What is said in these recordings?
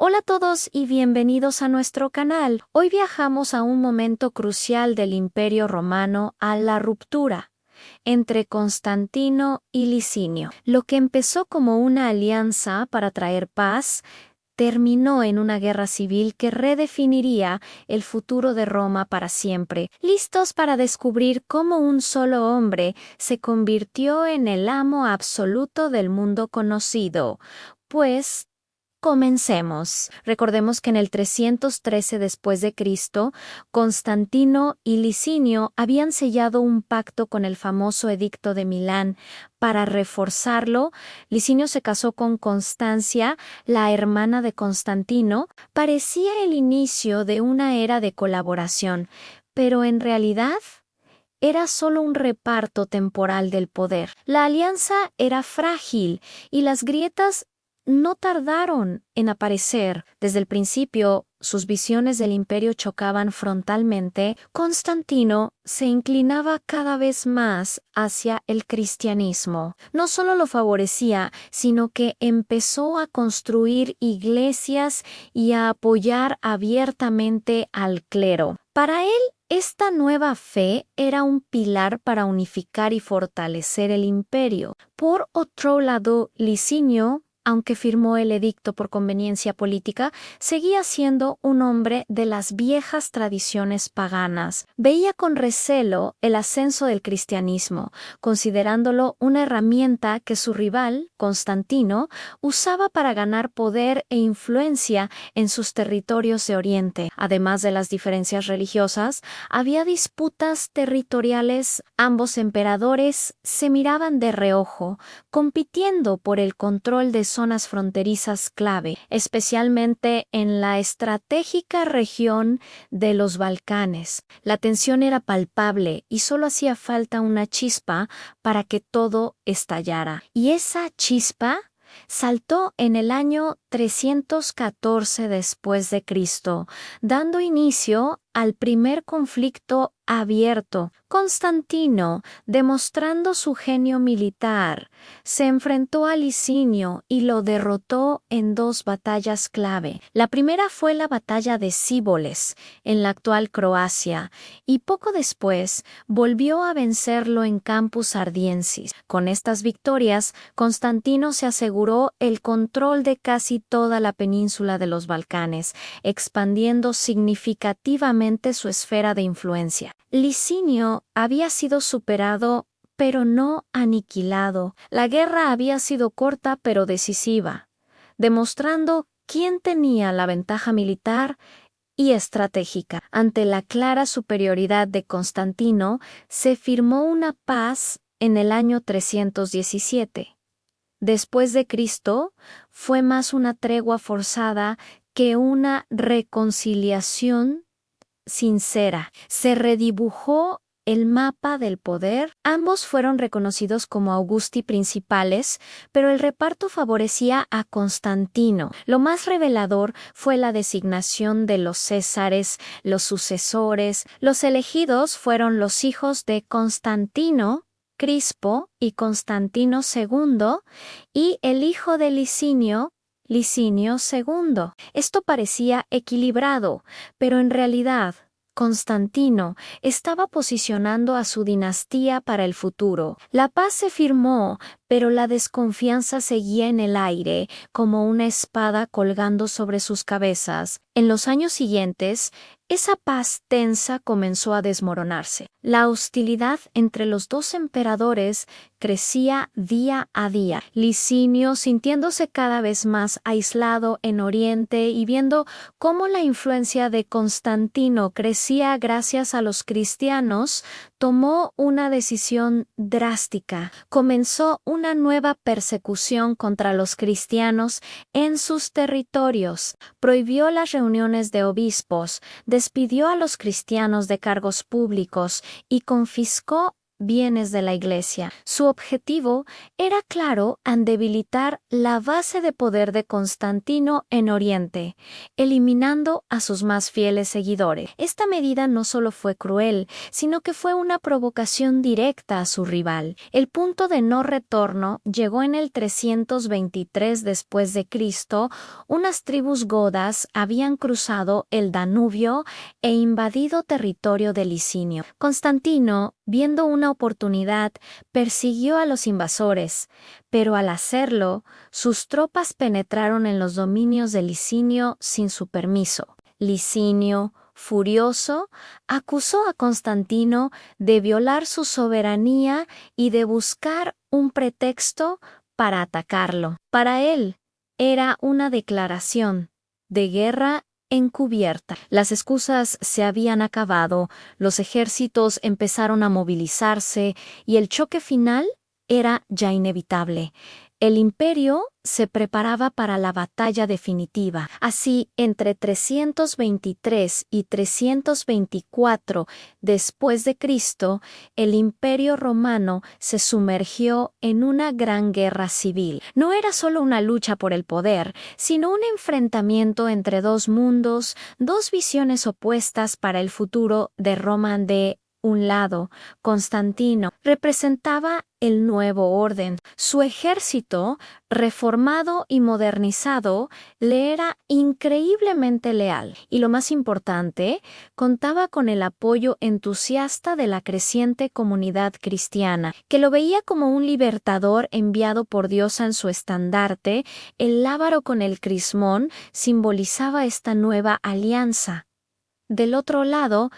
Hola a todos y bienvenidos a nuestro canal. Hoy viajamos a un momento crucial del Imperio Romano, a la ruptura entre Constantino y Licinio. Lo que empezó como una alianza para traer paz, terminó en una guerra civil que redefiniría el futuro de Roma para siempre. ¿Listos para descubrir cómo un solo hombre se convirtió en el amo absoluto del mundo conocido? Pues comencemos. Recordemos que en el 313 después de Cristo, Constantino y Licinio habían sellado un pacto con el famoso Edicto de Milán. Para reforzarlo, Licinio se casó con Constancia, la hermana de Constantino. Parecía el inicio de una era de colaboración, pero en realidad era solo un reparto temporal del poder. La alianza era frágil y las grietas no tardaron en aparecer. Desde el principio, sus visiones del imperio chocaban frontalmente. Constantino se inclinaba cada vez más hacia el cristianismo. No solo lo favorecía, sino que empezó a construir iglesias y a apoyar abiertamente al clero. Para él, esta nueva fe era un pilar para unificar y fortalecer el imperio. Por otro lado, Licinio, aunque firmó el edicto por conveniencia política, seguía siendo un hombre de las viejas tradiciones paganas. Veía con recelo el ascenso del cristianismo, considerándolo una herramienta que su rival, Constantino, usaba para ganar poder e influencia en sus territorios de Oriente. Además de las diferencias religiosas, había disputas territoriales. Ambos emperadores se miraban de reojo, compitiendo por el control de zonas fronterizas clave, especialmente en la estratégica región de los Balcanes. La tensión era palpable y solo hacía falta una chispa para que todo estallara. Y esa chispa saltó en el año 314 después de Cristo, dando inicio al primer conflicto abierto. Constantino, demostrando su genio militar, se enfrentó a Licinio y lo derrotó en dos batallas clave. La primera fue la batalla de Ciboles, en la actual Croacia, y poco después volvió a vencerlo en Campus Ardiensis. Con estas victorias, Constantino se aseguró el control de casi toda la península de los Balcanes, expandiendo significativamente su esfera de influencia. Licinio había sido superado, pero no aniquilado. La guerra había sido corta pero decisiva, demostrando quién tenía la ventaja militar y estratégica. Ante la clara superioridad de Constantino, se firmó una paz en el año 317. Después de Cristo, fue más una tregua forzada que una reconciliación sincera. Se redibujó el mapa del poder. Ambos fueron reconocidos como Augusti principales, pero el reparto favorecía a Constantino. Lo más revelador fue la designación de los césares, los sucesores. Los elegidos fueron los hijos de Constantino, Crispo y Constantino II, y el hijo de Licinio, Licinio II. Esto parecía equilibrado, pero en realidad Constantino estaba posicionando a su dinastía para el futuro. La paz se firmó, pero la desconfianza seguía en el aire como una espada colgando sobre sus cabezas. En los años siguientes, esa paz tensa comenzó a desmoronarse. La hostilidad entre los dos emperadores crecía día a día. Licinio, sintiéndose cada vez más aislado en Oriente y viendo cómo la influencia de Constantino crecía gracias a los cristianos, tomó una decisión drástica. Comenzó una nueva persecución contra los cristianos en sus territorios. Prohibió las reuniones de obispos, despidió a los cristianos de cargos públicos y confiscó bienes de la Iglesia. Su objetivo era claro en debilitar la base de poder de Constantino en Oriente, eliminando a sus más fieles seguidores. Esta medida no solo fue cruel, sino que fue una provocación directa a su rival. El punto de no retorno llegó en el 323 después de Cristo. Unas tribus godas habían cruzado el Danubio e invadido territorio de Licinio. Constantino, viendo una oportunidad, persiguió a los invasores, pero al hacerlo, sus tropas penetraron en los dominios de Licinio sin su permiso. Licinio, furioso, acusó a Constantino de violar su soberanía y de buscar un pretexto para atacarlo. Para él, era una declaración de guerra encubierta. Las excusas se habían acabado, los ejércitos empezaron a movilizarse y el choque final era ya inevitable. El imperio se preparaba para la batalla definitiva. Así, entre 323 y 324 después de Cristo, el Imperio Romano se sumergió en una gran guerra civil. No era solo una lucha por el poder, sino un enfrentamiento entre dos mundos, dos visiones opuestas para el futuro de Roma. De un lado, Constantino representaba el nuevo orden. Su ejército, reformado y modernizado, le era increíblemente leal. Y lo más importante, contaba con el apoyo entusiasta de la creciente comunidad cristiana, que lo veía como un libertador enviado por Dios en su estandarte. El lábaro con el crismón simbolizaba esta nueva alianza. Del otro lado,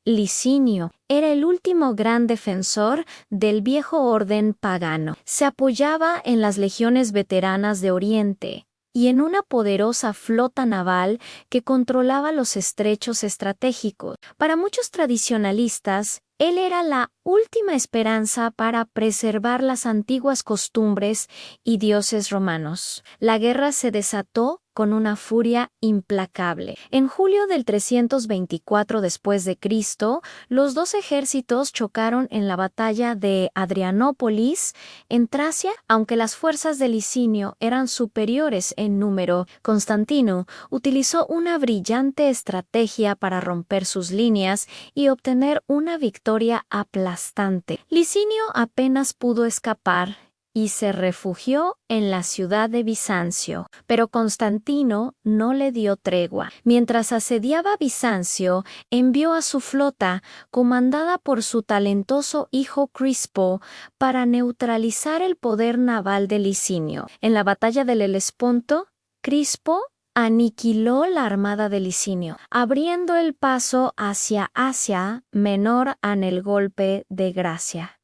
Licinio era el último gran defensor del viejo orden pagano. Se apoyaba en las legiones veteranas de Oriente y en una poderosa flota naval que controlaba los estrechos estratégicos. Para muchos tradicionalistas, él era la última esperanza para preservar las antiguas costumbres y dioses romanos. La guerra se desató con una furia implacable. En julio del 324 después de Cristo, los dos ejércitos chocaron en la batalla de Adrianópolis, en Tracia. Aunque las fuerzas de Licinio eran superiores en número, Constantino utilizó una brillante estrategia para romper sus líneas y obtener una victoria aplastante. Licinio apenas pudo escapar y se refugió en la ciudad de Bizancio. Pero Constantino no le dio tregua. Mientras asediaba Bizancio, envió a su flota, comandada por su talentoso hijo Crispo, para neutralizar el poder naval de Licinio. En la batalla del Helesponto, Crispo aniquiló la armada de Licinio, abriendo el paso hacia Asia Menor en el golpe de Gracia.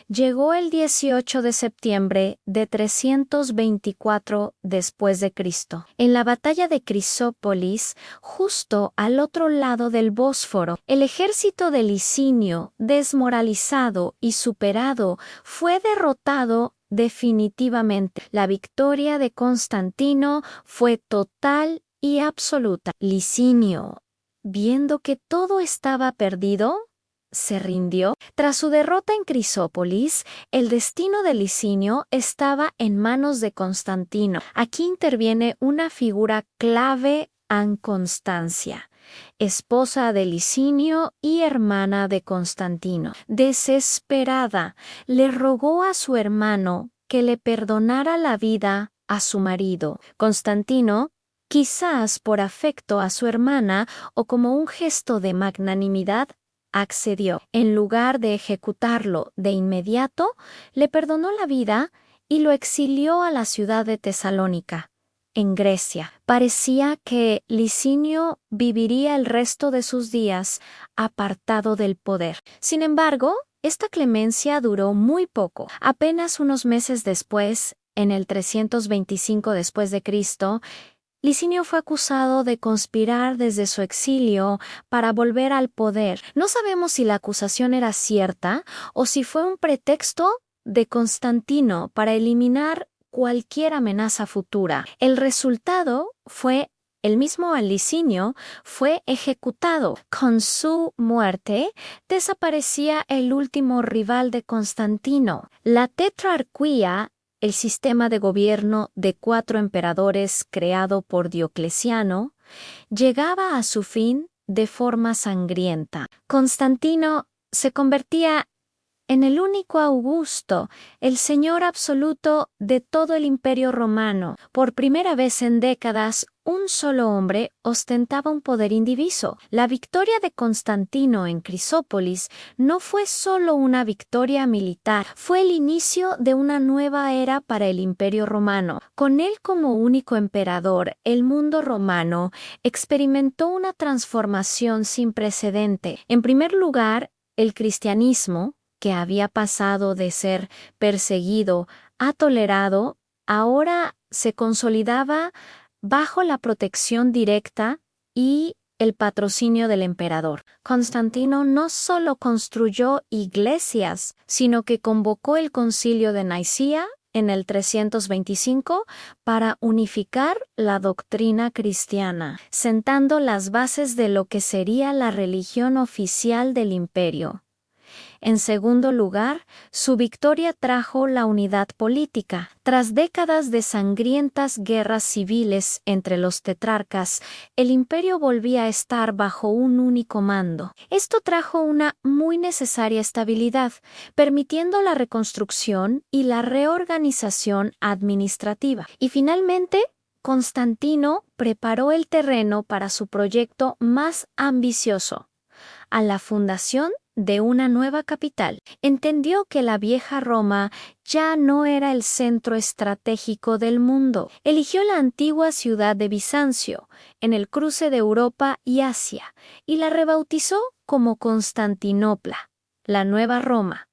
Llegó el 18 de septiembre de 324 después de Cristo. En la batalla de Crisópolis, justo al otro lado del Bósforo, el ejército de Licinio, desmoralizado y superado, fue derrotado definitivamente. La victoria de Constantino fue total y absoluta. Licinio, viendo que todo estaba perdido, se rindió. Tras su derrota en Crisópolis, el destino de Licinio estaba en manos de Constantino. Aquí interviene una figura clave en Constancia, esposa de Licinio y hermana de Constantino. Desesperada, le rogó a su hermano que le perdonara la vida a su marido. Constantino, quizás por afecto a su hermana o como un gesto de magnanimidad, accedió. En lugar de ejecutarlo de inmediato, le perdonó la vida y lo exilió a la ciudad de Tesalónica, en Grecia. Parecía que Licinio viviría el resto de sus días apartado del poder. Sin embargo, esta clemencia duró muy poco. Apenas unos meses después, en el 325 después de Cristo, Licinio fue acusado de conspirar desde su exilio para volver al poder. No sabemos si la acusación era cierta o si fue un pretexto de Constantino para eliminar cualquier amenaza futura. El resultado fue El mismo Licinio fue ejecutado. Con su muerte, desaparecía el último rival de Constantino. La tetrarquía, el sistema de gobierno de 4 emperadores creado por Diocleciano, llegaba a su fin de forma sangrienta. Constantino se convertía en el único Augusto, el señor absoluto de todo el Imperio Romano. Por primera vez en décadas, un solo hombre ostentaba un poder indiviso. La victoria de Constantino en Crisópolis no fue solo una victoria militar, fue el inicio de una nueva era para el Imperio Romano. Con él como único emperador, el mundo romano experimentó una transformación sin precedente. En primer lugar, el cristianismo, que había pasado de ser perseguido a tolerado, ahora se consolidaba bajo la protección directa y el patrocinio del emperador. Constantino no solo construyó iglesias, sino que convocó el Concilio de Nicea en el 325 para unificar la doctrina cristiana, sentando las bases de lo que sería la religión oficial del imperio. En segundo lugar, su victoria trajo la unidad política. Tras décadas de sangrientas guerras civiles entre los tetrarcas, el imperio volvía a estar bajo un único mando. Esto trajo una muy necesaria estabilidad, permitiendo la reconstrucción y la reorganización administrativa. Y finalmente, Constantino preparó el terreno para su proyecto más ambicioso, a la fundación de una nueva capital. Entendió que la vieja Roma ya no era el centro estratégico del mundo. Eligió la antigua ciudad de Bizancio, en el cruce de Europa y Asia, y la rebautizó como Constantinopla, la nueva Roma.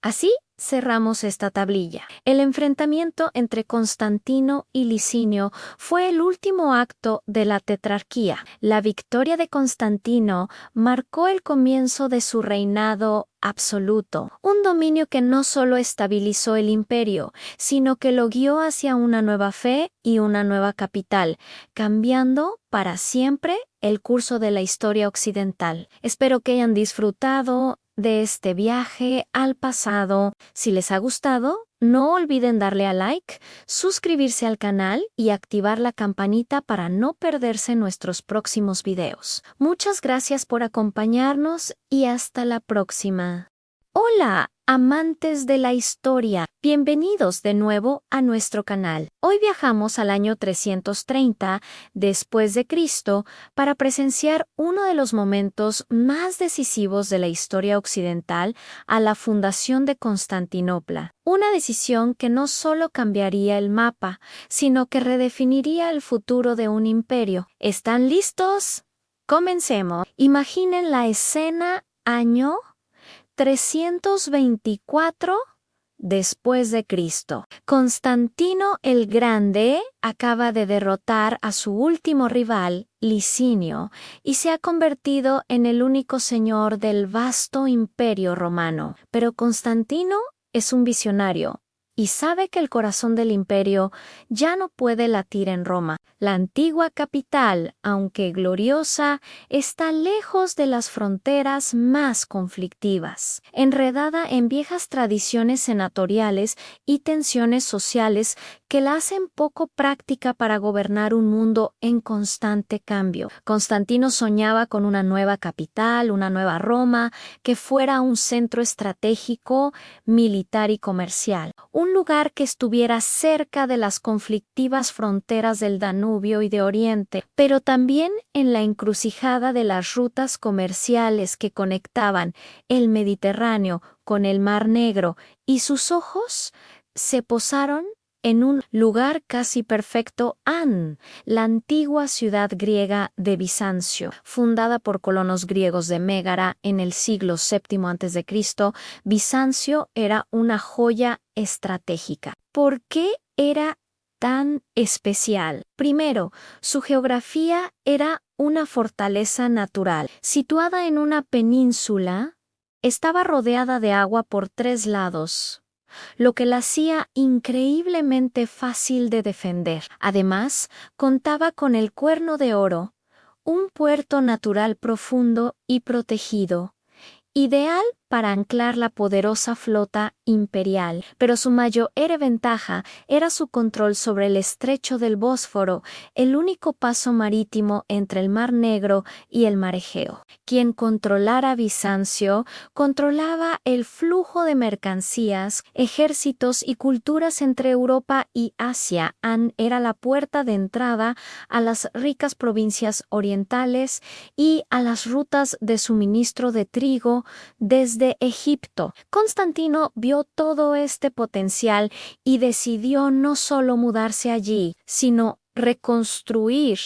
Así cerramos esta tablilla. El enfrentamiento entre Constantino y Licinio fue el último acto de la tetrarquía. La victoria de Constantino marcó el comienzo de su reinado absoluto, un dominio que no solo estabilizó el imperio, sino que lo guió hacia una nueva fe y una nueva capital, cambiando para siempre el curso de la historia occidental. Espero que hayan disfrutado de este viaje al pasado. Si les ha gustado, no olviden darle a like, suscribirse al canal y activar la campanita para no perderse nuestros próximos videos. Muchas gracias por acompañarnos y hasta la próxima. Hola, amantes de la historia. Bienvenidos de nuevo a nuestro canal. Hoy viajamos al año 330 después de Cristo para presenciar uno de los momentos más decisivos de la historia occidental a la fundación de Constantinopla. Una decisión que no solo cambiaría el mapa, sino que redefiniría el futuro de un imperio. ¿Están listos? Comencemos. Imaginen la escena año 324 después de Cristo. Constantino el Grande acaba de derrotar a su último rival, Licinio, y se ha convertido en el único señor del vasto imperio romano. Pero Constantino es un visionario y sabe que el corazón del imperio ya no puede latir en Roma. La antigua capital, aunque gloriosa, está lejos de las fronteras más conflictivas, enredada en viejas tradiciones senatoriales y tensiones sociales que la hacen poco práctica para gobernar un mundo en constante cambio. Constantino soñaba con una nueva capital, una nueva Roma, que fuera un centro estratégico, militar y comercial. Un lugar que estuviera cerca de las conflictivas fronteras del Danubio y de Oriente, pero también en la encrucijada de las rutas comerciales que conectaban el Mediterráneo con el Mar Negro, y sus ojos se posaron en un lugar casi perfecto, la antigua ciudad griega de Bizancio. Fundada por colonos griegos de Mégara en el siglo VII a.C., Bizancio era una joya estratégica. ¿Por qué era tan especial? Primero, su geografía era una fortaleza natural. Situada en una península, estaba rodeada de agua por 3 lados. lo que la hacía increíblemente fácil de defender. Además, contaba con el Cuerno de Oro, un puerto natural profundo y protegido, ideal para anclar la poderosa flota imperial, pero su mayor ventaja era su control sobre el estrecho del Bósforo, el único paso marítimo entre el Mar Negro y el Mar Egeo. Quien controlara Bizancio controlaba el flujo de mercancías, ejércitos y culturas entre Europa y Asia. Era la puerta de entrada a las ricas provincias orientales y a las rutas de suministro de trigo desde Egipto. Constantino vio todo este potencial y decidió no solo mudarse allí, sino reconstruir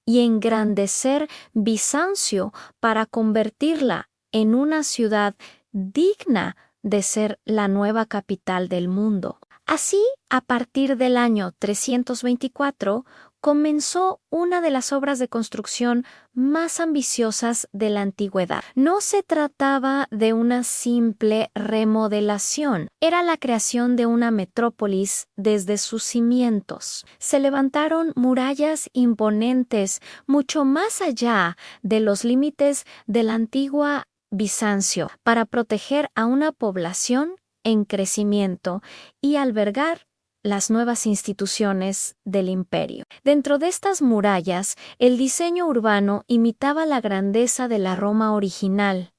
y engrandecer Bizancio para convertirla en una ciudad digna de ser la nueva capital del mundo. Así, a partir del año 324, comenzó una de las obras de construcción más ambiciosas de la antigüedad. No se trataba de una simple remodelación, era la creación de una metrópolis desde sus cimientos. Se levantaron murallas imponentes mucho más allá de los límites de la antigua Bizancio para proteger a una población en crecimiento y albergar las nuevas instituciones del imperio. Dentro de estas murallas, el diseño urbano imitaba la grandeza de la Roma original,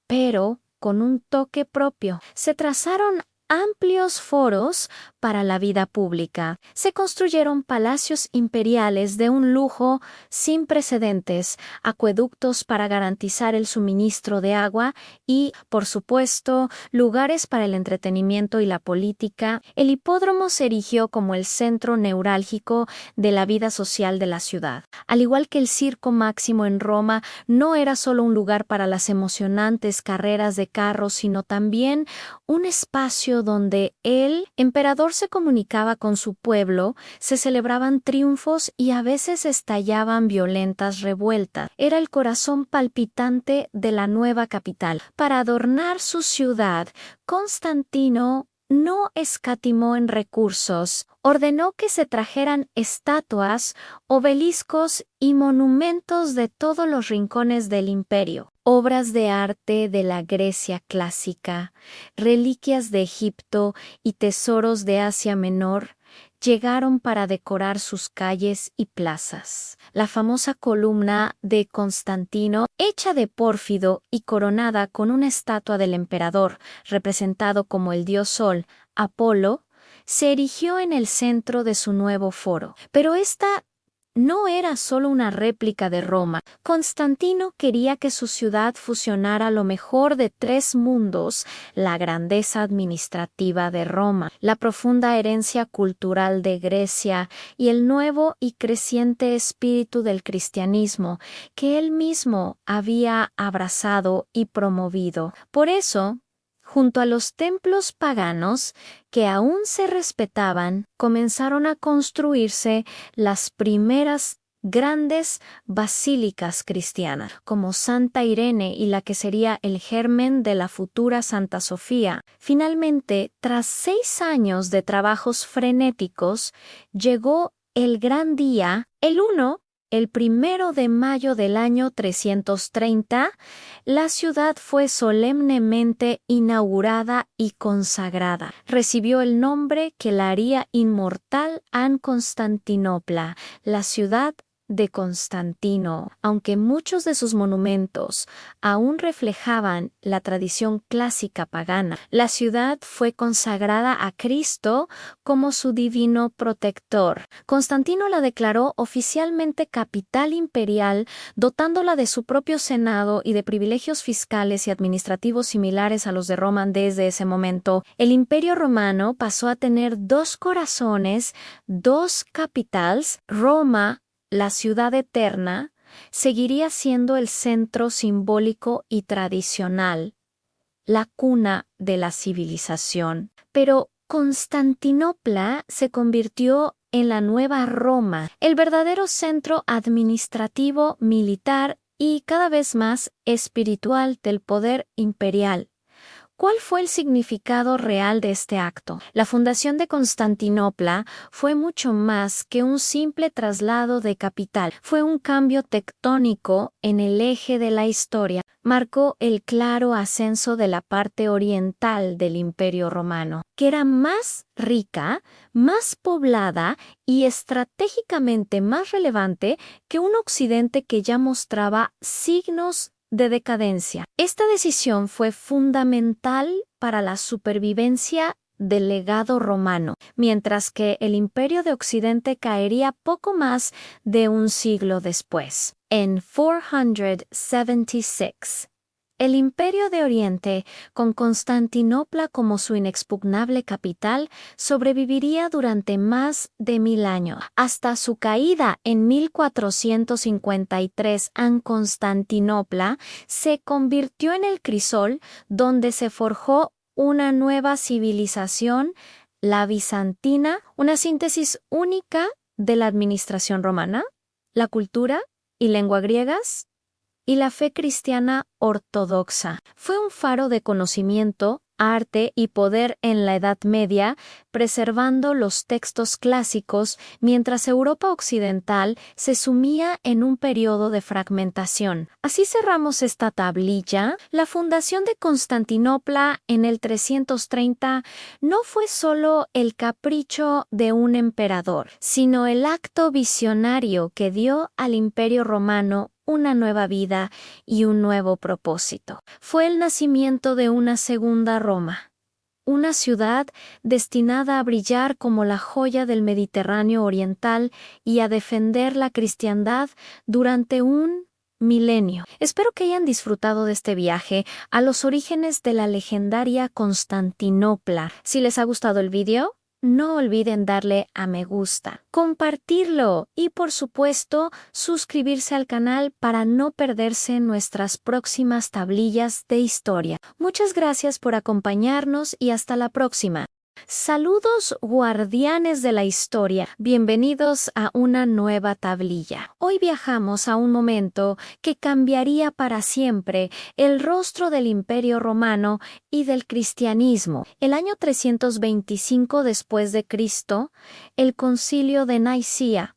pero con un toque propio. Se trazaron amplios foros para la vida pública. Se construyeron palacios imperiales de un lujo sin precedentes, acueductos para garantizar el suministro de agua y, por supuesto, lugares para el entretenimiento y la política. El hipódromo se erigió como el centro neurálgico de la vida social de la ciudad. Al igual que el Circo Máximo en Roma, no era solo un lugar para las emocionantes carreras de carros, sino también un espacio donde el emperador se comunicaba con su pueblo, se celebraban triunfos y a veces estallaban violentas revueltas. Era el corazón palpitante de la nueva capital. Para adornar su ciudad, Constantino no escatimó en recursos. Ordenó que se trajeran estatuas, obeliscos y monumentos de todos los rincones del imperio. Obras de arte de la Grecia clásica, reliquias de Egipto y tesoros de Asia Menor llegaron para decorar sus calles y plazas. La famosa columna de Constantino, hecha de pórfido y coronada con una estatua del emperador, representado como el dios Sol, Apolo, se erigió en el centro de su nuevo foro. Pero esta no era solo una réplica de Roma. Constantino quería que su ciudad fusionara lo mejor de tres mundos: la grandeza administrativa de Roma, la profunda herencia cultural de Grecia y el nuevo y creciente espíritu del cristianismo que él mismo había abrazado y promovido. Por eso, junto a los templos paganos que aún se respetaban, comenzaron a construirse las primeras grandes basílicas cristianas, como Santa Irene y la que sería el germen de la futura Santa Sofía. Finalmente, tras 6 años de trabajos frenéticos, llegó el gran día, el 1 de mayo del año 330, la ciudad fue solemnemente inaugurada y consagrada. Recibió el nombre que la haría inmortal en Constantinopla, la ciudad de Constantino. Aunque muchos de sus monumentos aún reflejaban la tradición clásica pagana, la ciudad fue consagrada a Cristo como su divino protector. Constantino la declaró oficialmente capital imperial, dotándola de su propio senado y de privilegios fiscales y administrativos similares a los de Roma. Desde ese momento, el Imperio Romano pasó a tener 2 corazones, 2 capitales. Roma, la ciudad eterna, seguiría siendo el centro simbólico y tradicional, la cuna de la civilización. Pero Constantinopla se convirtió en la nueva Roma, el verdadero centro administrativo, militar y cada vez más espiritual del poder imperial. ¿Cuál fue el significado real de este acto? La fundación de Constantinopla fue mucho más que un simple traslado de capital. Fue un cambio tectónico en el eje de la historia. Marcó el claro ascenso de la parte oriental del Imperio Romano, que era más rica, más poblada y estratégicamente más relevante que un occidente que ya mostraba signos de decadencia. Esta decisión fue fundamental para la supervivencia del legado romano, mientras que el Imperio de Occidente caería poco más de un siglo después. En 476, el Imperio de Oriente, con Constantinopla como su inexpugnable capital, sobreviviría durante más de 1000 años. Hasta su caída en 1453 en Constantinopla, se convirtió en el crisol donde se forjó una nueva civilización, la bizantina, una síntesis única de la administración romana, la cultura y lengua griegas, y la fe cristiana ortodoxa. Fue un faro de conocimiento, arte y poder en la Edad Media, preservando los textos clásicos mientras Europa Occidental se sumía en un periodo de fragmentación. Así cerramos esta tablilla. La fundación de Constantinopla en el 330 no fue solo el capricho de un emperador, sino el acto visionario que dio al Imperio Romano una nueva vida y un nuevo propósito. Fue el nacimiento de una segunda Roma, una ciudad destinada a brillar como la joya del Mediterráneo oriental y a defender la cristiandad durante un milenio. Espero que hayan disfrutado de este viaje a los orígenes de la legendaria Constantinopla. Si les ha gustado el video, no olviden darle a me gusta, compartirlo y por supuesto suscribirse al canal para no perderse nuestras próximas tablillas de historia. Muchas gracias por acompañarnos y hasta la próxima. Saludos guardianes de la historia, bienvenidos a una nueva tablilla. Hoy viajamos a un momento que cambiaría para siempre el rostro del Imperio Romano y del cristianismo. El año 325 después de Cristo, el Concilio de Nicea.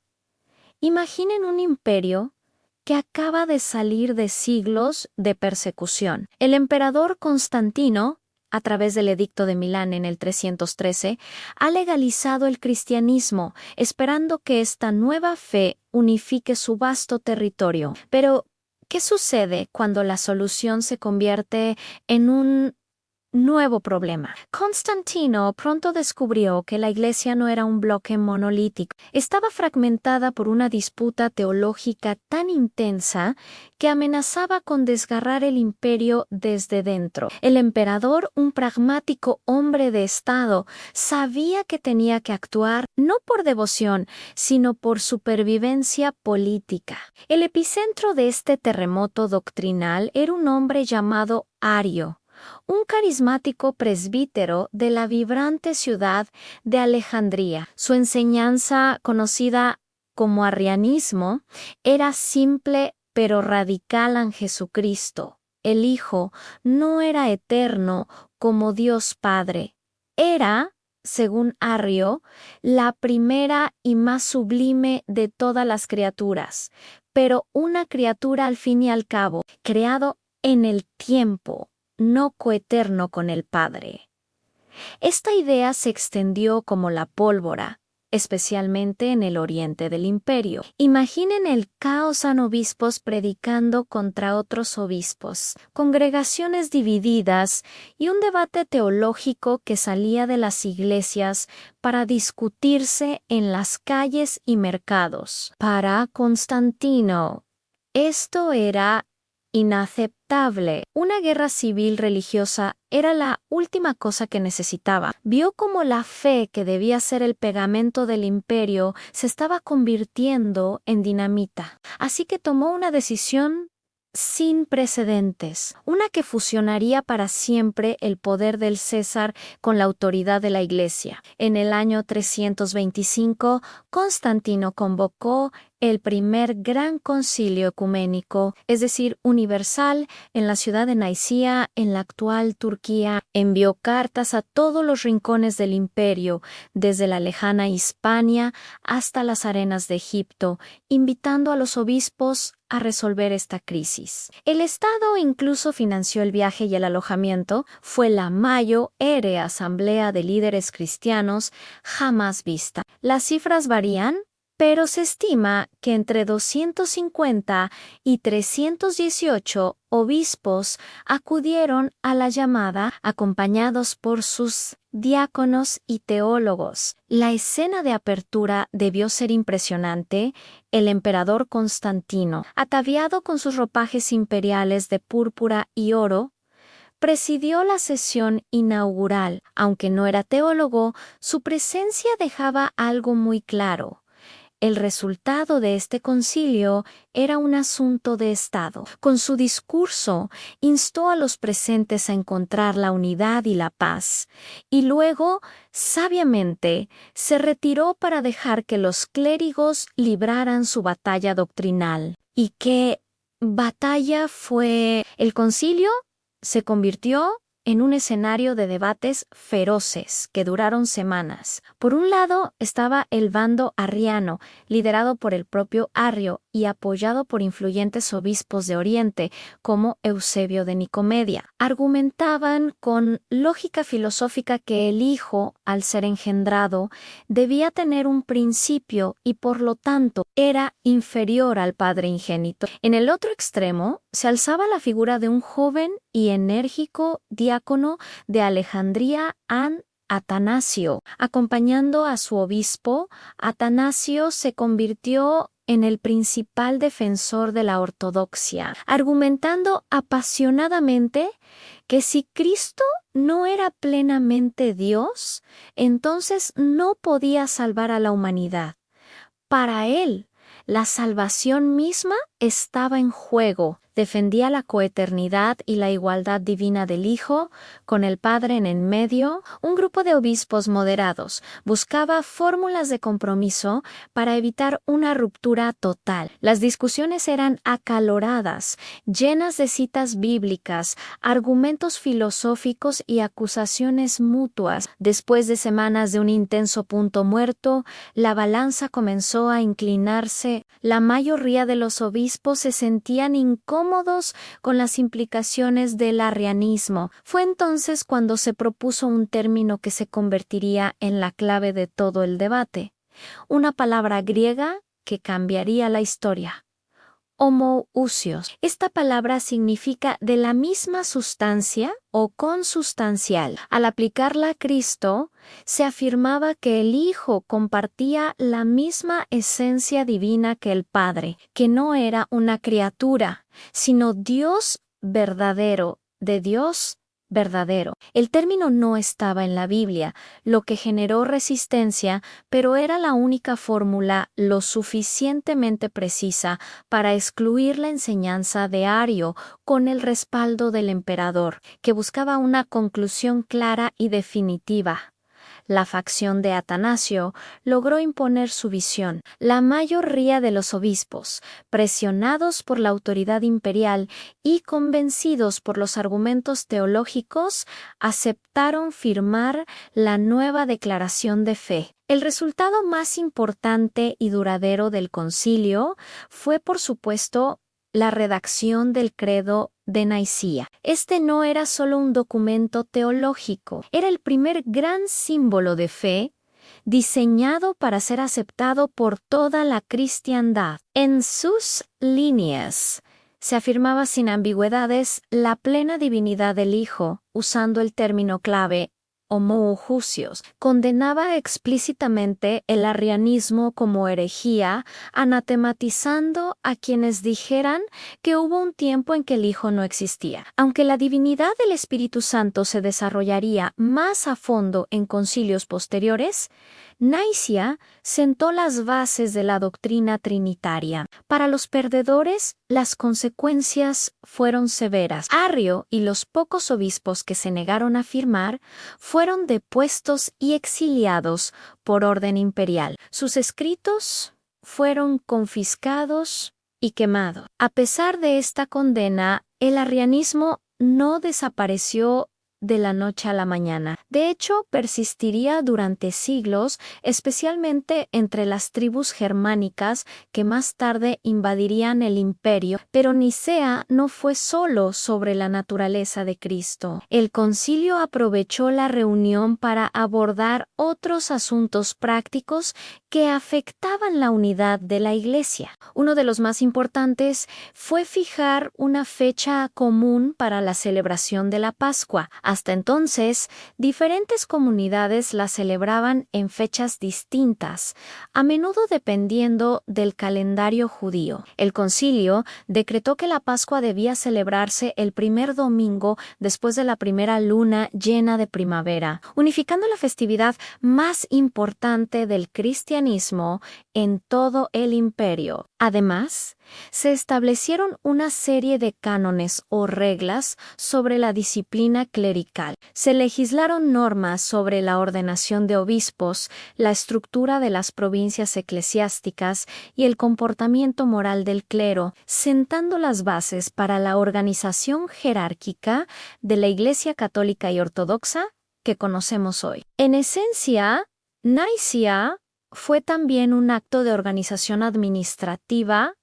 Imaginen un imperio que acaba de salir de siglos de persecución. El emperador Constantino, a través del Edicto de Milán en el 313, ha legalizado el cristianismo, esperando que esta nueva fe unifique su vasto territorio. Pero, ¿qué sucede cuando la solución se convierte en un nuevo problema? Constantino pronto descubrió que la Iglesia no era un bloque monolítico. Estaba fragmentada por una disputa teológica tan intensa que amenazaba con desgarrar el imperio desde dentro. El emperador, un pragmático hombre de Estado, sabía que tenía que actuar no por devoción, sino por supervivencia política. El epicentro de este terremoto doctrinal era un hombre llamado Ario, un carismático presbítero de la vibrante ciudad de Alejandría. Su enseñanza, conocida como arrianismo, era simple pero radical en Jesucristo. El Hijo no era eterno como Dios Padre. Era, según Arrio, la primera y más sublime de todas las criaturas, pero una criatura al fin y al cabo, creado en el tiempo, no coeterno con el Padre. Esta idea se extendió como la pólvora, especialmente en el oriente del imperio. Imaginen el caos en obispos predicando contra otros obispos, congregaciones divididas y un debate teológico que salía de las iglesias para discutirse en las calles y mercados. Para Constantino, esto era inaceptable. Una guerra civil religiosa era la última cosa que necesitaba. Vio como la fe, que debía ser el pegamento del imperio, se estaba convirtiendo en dinamita. Así que tomó una decisión sin precedentes, una que fusionaría para siempre el poder del César con la autoridad de la Iglesia. En el año 325, Constantino convocó el primer gran concilio ecuménico, es decir, universal, en la ciudad de Nicea, en la actual Turquía, envió cartas a todos los rincones del imperio, desde la lejana Hispania hasta las arenas de Egipto, invitando a los obispos a resolver esta crisis. El Estado incluso financió el viaje y el alojamiento. Fue la mayor asamblea de líderes cristianos jamás vista. Las cifras varían, pero se estima que entre 250 y 318 obispos acudieron a la llamada acompañados por sus diáconos y teólogos. La escena de apertura debió ser impresionante. El emperador Constantino, ataviado con sus ropajes imperiales de púrpura y oro, presidió la sesión inaugural. Aunque no era teólogo, su presencia dejaba algo muy claro. El resultado de este concilio era un asunto de Estado. Con su discurso, instó a los presentes a encontrar la unidad y la paz, y luego, sabiamente, se retiró para dejar que los clérigos libraran su batalla doctrinal. ¿Y qué batalla fue? El concilio se convirtió en un escenario de debates feroces que duraron semanas. Por un lado estaba el bando arriano, liderado por el propio Arrio y apoyado por influyentes obispos de Oriente, como Eusebio de Nicomedia. Argumentaban con lógica filosófica que el Hijo, al ser engendrado, debía tener un principio y por lo tanto era inferior al Padre ingénito. En el otro extremo se alzaba la figura de un joven y enérgico diácono de Alejandría, Atanasio. Acompañando a su obispo, Atanasio se convirtió en el principal defensor de la ortodoxia, argumentando apasionadamente que si Cristo no era plenamente Dios, entonces no podía salvar a la humanidad. Para él, la salvación misma estaba en juego. Defendía la coeternidad y la igualdad divina del Hijo, con el Padre en el medio. Un grupo de obispos moderados buscaba fórmulas de compromiso para evitar una ruptura total. Las discusiones eran acaloradas, llenas de citas bíblicas, argumentos filosóficos y acusaciones mutuas. Después de semanas de un intenso punto muerto, la balanza comenzó a inclinarse. La mayoría de los obispos se sentían incómodos con las implicaciones del arrianismo. Fue entonces cuando se propuso un término que se convertiría en la clave de todo el debate, una palabra griega que cambiaría la historia: homoousios. Esta palabra significa de la misma sustancia o consustancial. Al aplicarla a Cristo, se afirmaba que el Hijo compartía la misma esencia divina que el Padre, que no era una criatura, sino Dios verdadero, de Dios verdadero. El término no estaba en la Biblia, lo que generó resistencia, pero era la única fórmula lo suficientemente precisa para excluir la enseñanza de Ario con el respaldo del emperador, que buscaba una conclusión clara y definitiva. La facción de Atanasio logró imponer su visión. La mayoría de los obispos, presionados por la autoridad imperial y convencidos por los argumentos teológicos, aceptaron firmar la nueva declaración de fe. El resultado más importante y duradero del concilio fue, por supuesto, la redacción del Credo de Nicea. Este no era solo un documento teológico, era el primer gran símbolo de fe diseñado para ser aceptado por toda la cristiandad. En sus líneas se afirmaba sin ambigüedades la plena divinidad del Hijo, usando el término clave homoousios. Condenaba explícitamente el arrianismo como herejía, anatematizando a quienes dijeran que hubo un tiempo en que el Hijo no existía. Aunque la divinidad del Espíritu Santo se desarrollaría más a fondo en concilios posteriores, Nicea sentó las bases de la doctrina trinitaria. Para los perdedores, las consecuencias fueron severas. Arrio y los pocos obispos que se negaron a firmar fueron depuestos y exiliados por orden imperial. Sus escritos fueron confiscados y quemados. A pesar de esta condena, el arrianismo no desapareció de la noche a la mañana. De hecho, persistiría durante siglos, especialmente entre las tribus germánicas que más tarde invadirían el imperio, pero Nicea no fue solo sobre la naturaleza de Cristo. El concilio aprovechó la reunión para abordar otros asuntos prácticos que afectaban la unidad de la Iglesia. Uno de los más importantes fue fijar una fecha común para la celebración de la Pascua. Hasta entonces, diferentes comunidades la celebraban en fechas distintas, a menudo dependiendo del calendario judío. El concilio decretó que la Pascua debía celebrarse el primer domingo después de la primera luna llena de primavera, unificando la festividad más importante del cristianismo en todo el imperio. Además, se establecieron una serie de cánones o reglas sobre la disciplina clerical. Se legislaron normas sobre la ordenación de obispos, la estructura de las provincias eclesiásticas y el comportamiento moral del clero, sentando las bases para la organización jerárquica de la Iglesia católica y ortodoxa que conocemos hoy. En esencia, Nicea fue también un acto de organización administrativa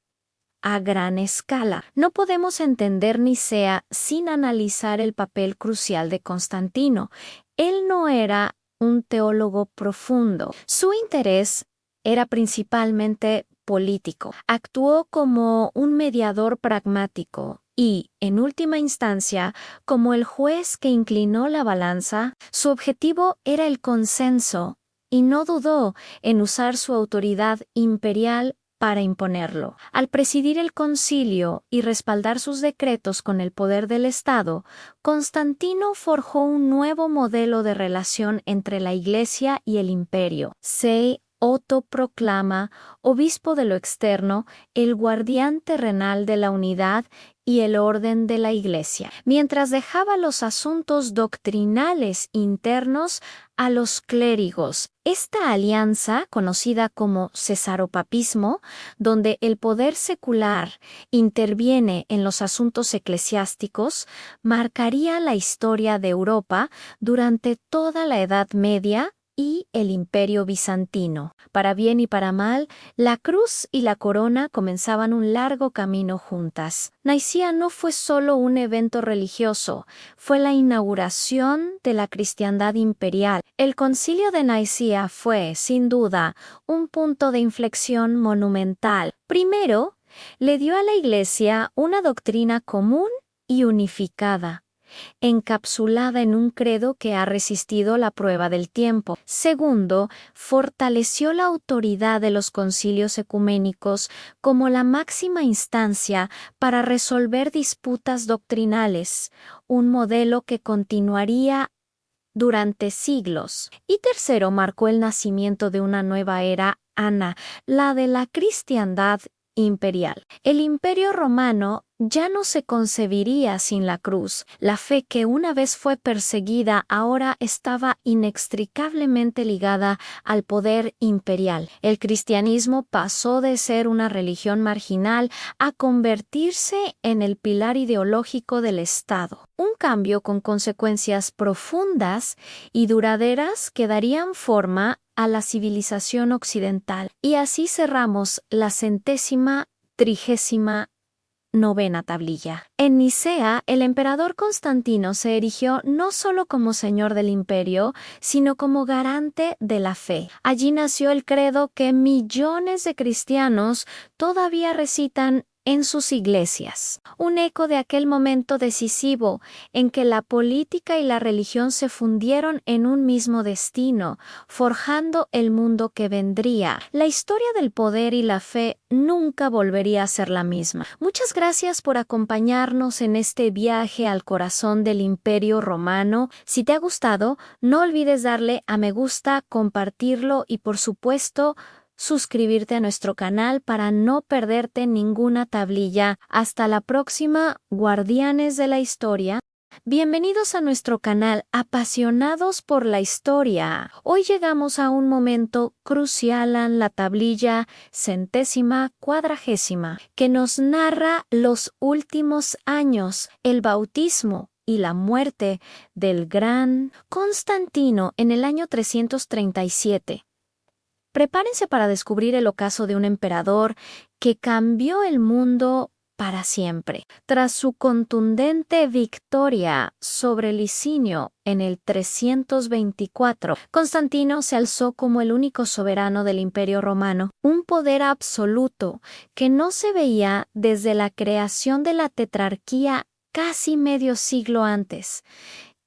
a gran escala. No podemos entender Nicea sin analizar el papel crucial de Constantino. Él no era un teólogo profundo. Su interés era principalmente político. Actuó como un mediador pragmático y, en última instancia, como el juez que inclinó la balanza. Su objetivo era el consenso y no dudó en usar su autoridad imperial para imponerlo. Al presidir el concilio y respaldar sus decretos con el poder del Estado, Constantino forjó un nuevo modelo de relación entre la Iglesia y el imperio. Se autoproclama obispo de lo externo, el guardián terrenal de la unidad y el orden de la Iglesia, mientras dejaba los asuntos doctrinales internos a los clérigos. Esta alianza, conocida como cesaropapismo, donde el poder secular interviene en los asuntos eclesiásticos, marcaría la historia de Europa durante toda la Edad Media y el Imperio Bizantino. Para bien y para mal, la cruz y la corona comenzaban un largo camino juntas. Nicea no fue solo un evento religioso, fue la inauguración de la cristiandad imperial. El Concilio de Nicea fue, sin duda, un punto de inflexión monumental. Primero, le dio a la Iglesia una doctrina común y unificada, encapsulada en un credo que ha resistido la prueba del tiempo. Segundo, fortaleció la autoridad de los concilios ecuménicos como la máxima instancia para resolver disputas doctrinales, un modelo que continuaría durante siglos. Y tercero, marcó el nacimiento de una nueva era, la de la cristiandad imperial. El Imperio Romano ya no se concebiría sin la cruz. La fe que una vez fue perseguida ahora estaba inextricablemente ligada al poder imperial. El cristianismo pasó de ser una religión marginal a convertirse en el pilar ideológico del Estado. Un cambio con consecuencias profundas y duraderas que darían forma a la civilización occidental. Y así cerramos la 139ª tablilla. En Nicea, el emperador Constantino se erigió no solo como señor del imperio, sino como garante de la fe. Allí nació el credo que millones de cristianos todavía recitan en sus iglesias, un eco de aquel momento decisivo en que la política y la religión se fundieron en un mismo destino, forjando el mundo que vendría. La historia del poder y la fe nunca volvería a ser la misma. Muchas gracias por acompañarnos en este viaje al corazón del Imperio Romano. Si te ha gustado, no olvides darle a me gusta, compartirlo y, por supuesto, suscribirte a nuestro canal para no perderte ninguna tablilla. Hasta la próxima, guardianes de la historia. Bienvenidos a nuestro canal Apasionados por la Historia. Hoy llegamos a un momento crucial en la tablilla 140, que nos narra los últimos años, el bautismo y la muerte del gran Constantino en el año 337. Prepárense para descubrir el ocaso de un emperador que cambió el mundo para siempre. Tras su contundente victoria sobre Licinio en el 324, Constantino se alzó como el único soberano del Imperio Romano, un poder absoluto que no se veía desde la creación de la tetrarquía casi medio siglo antes.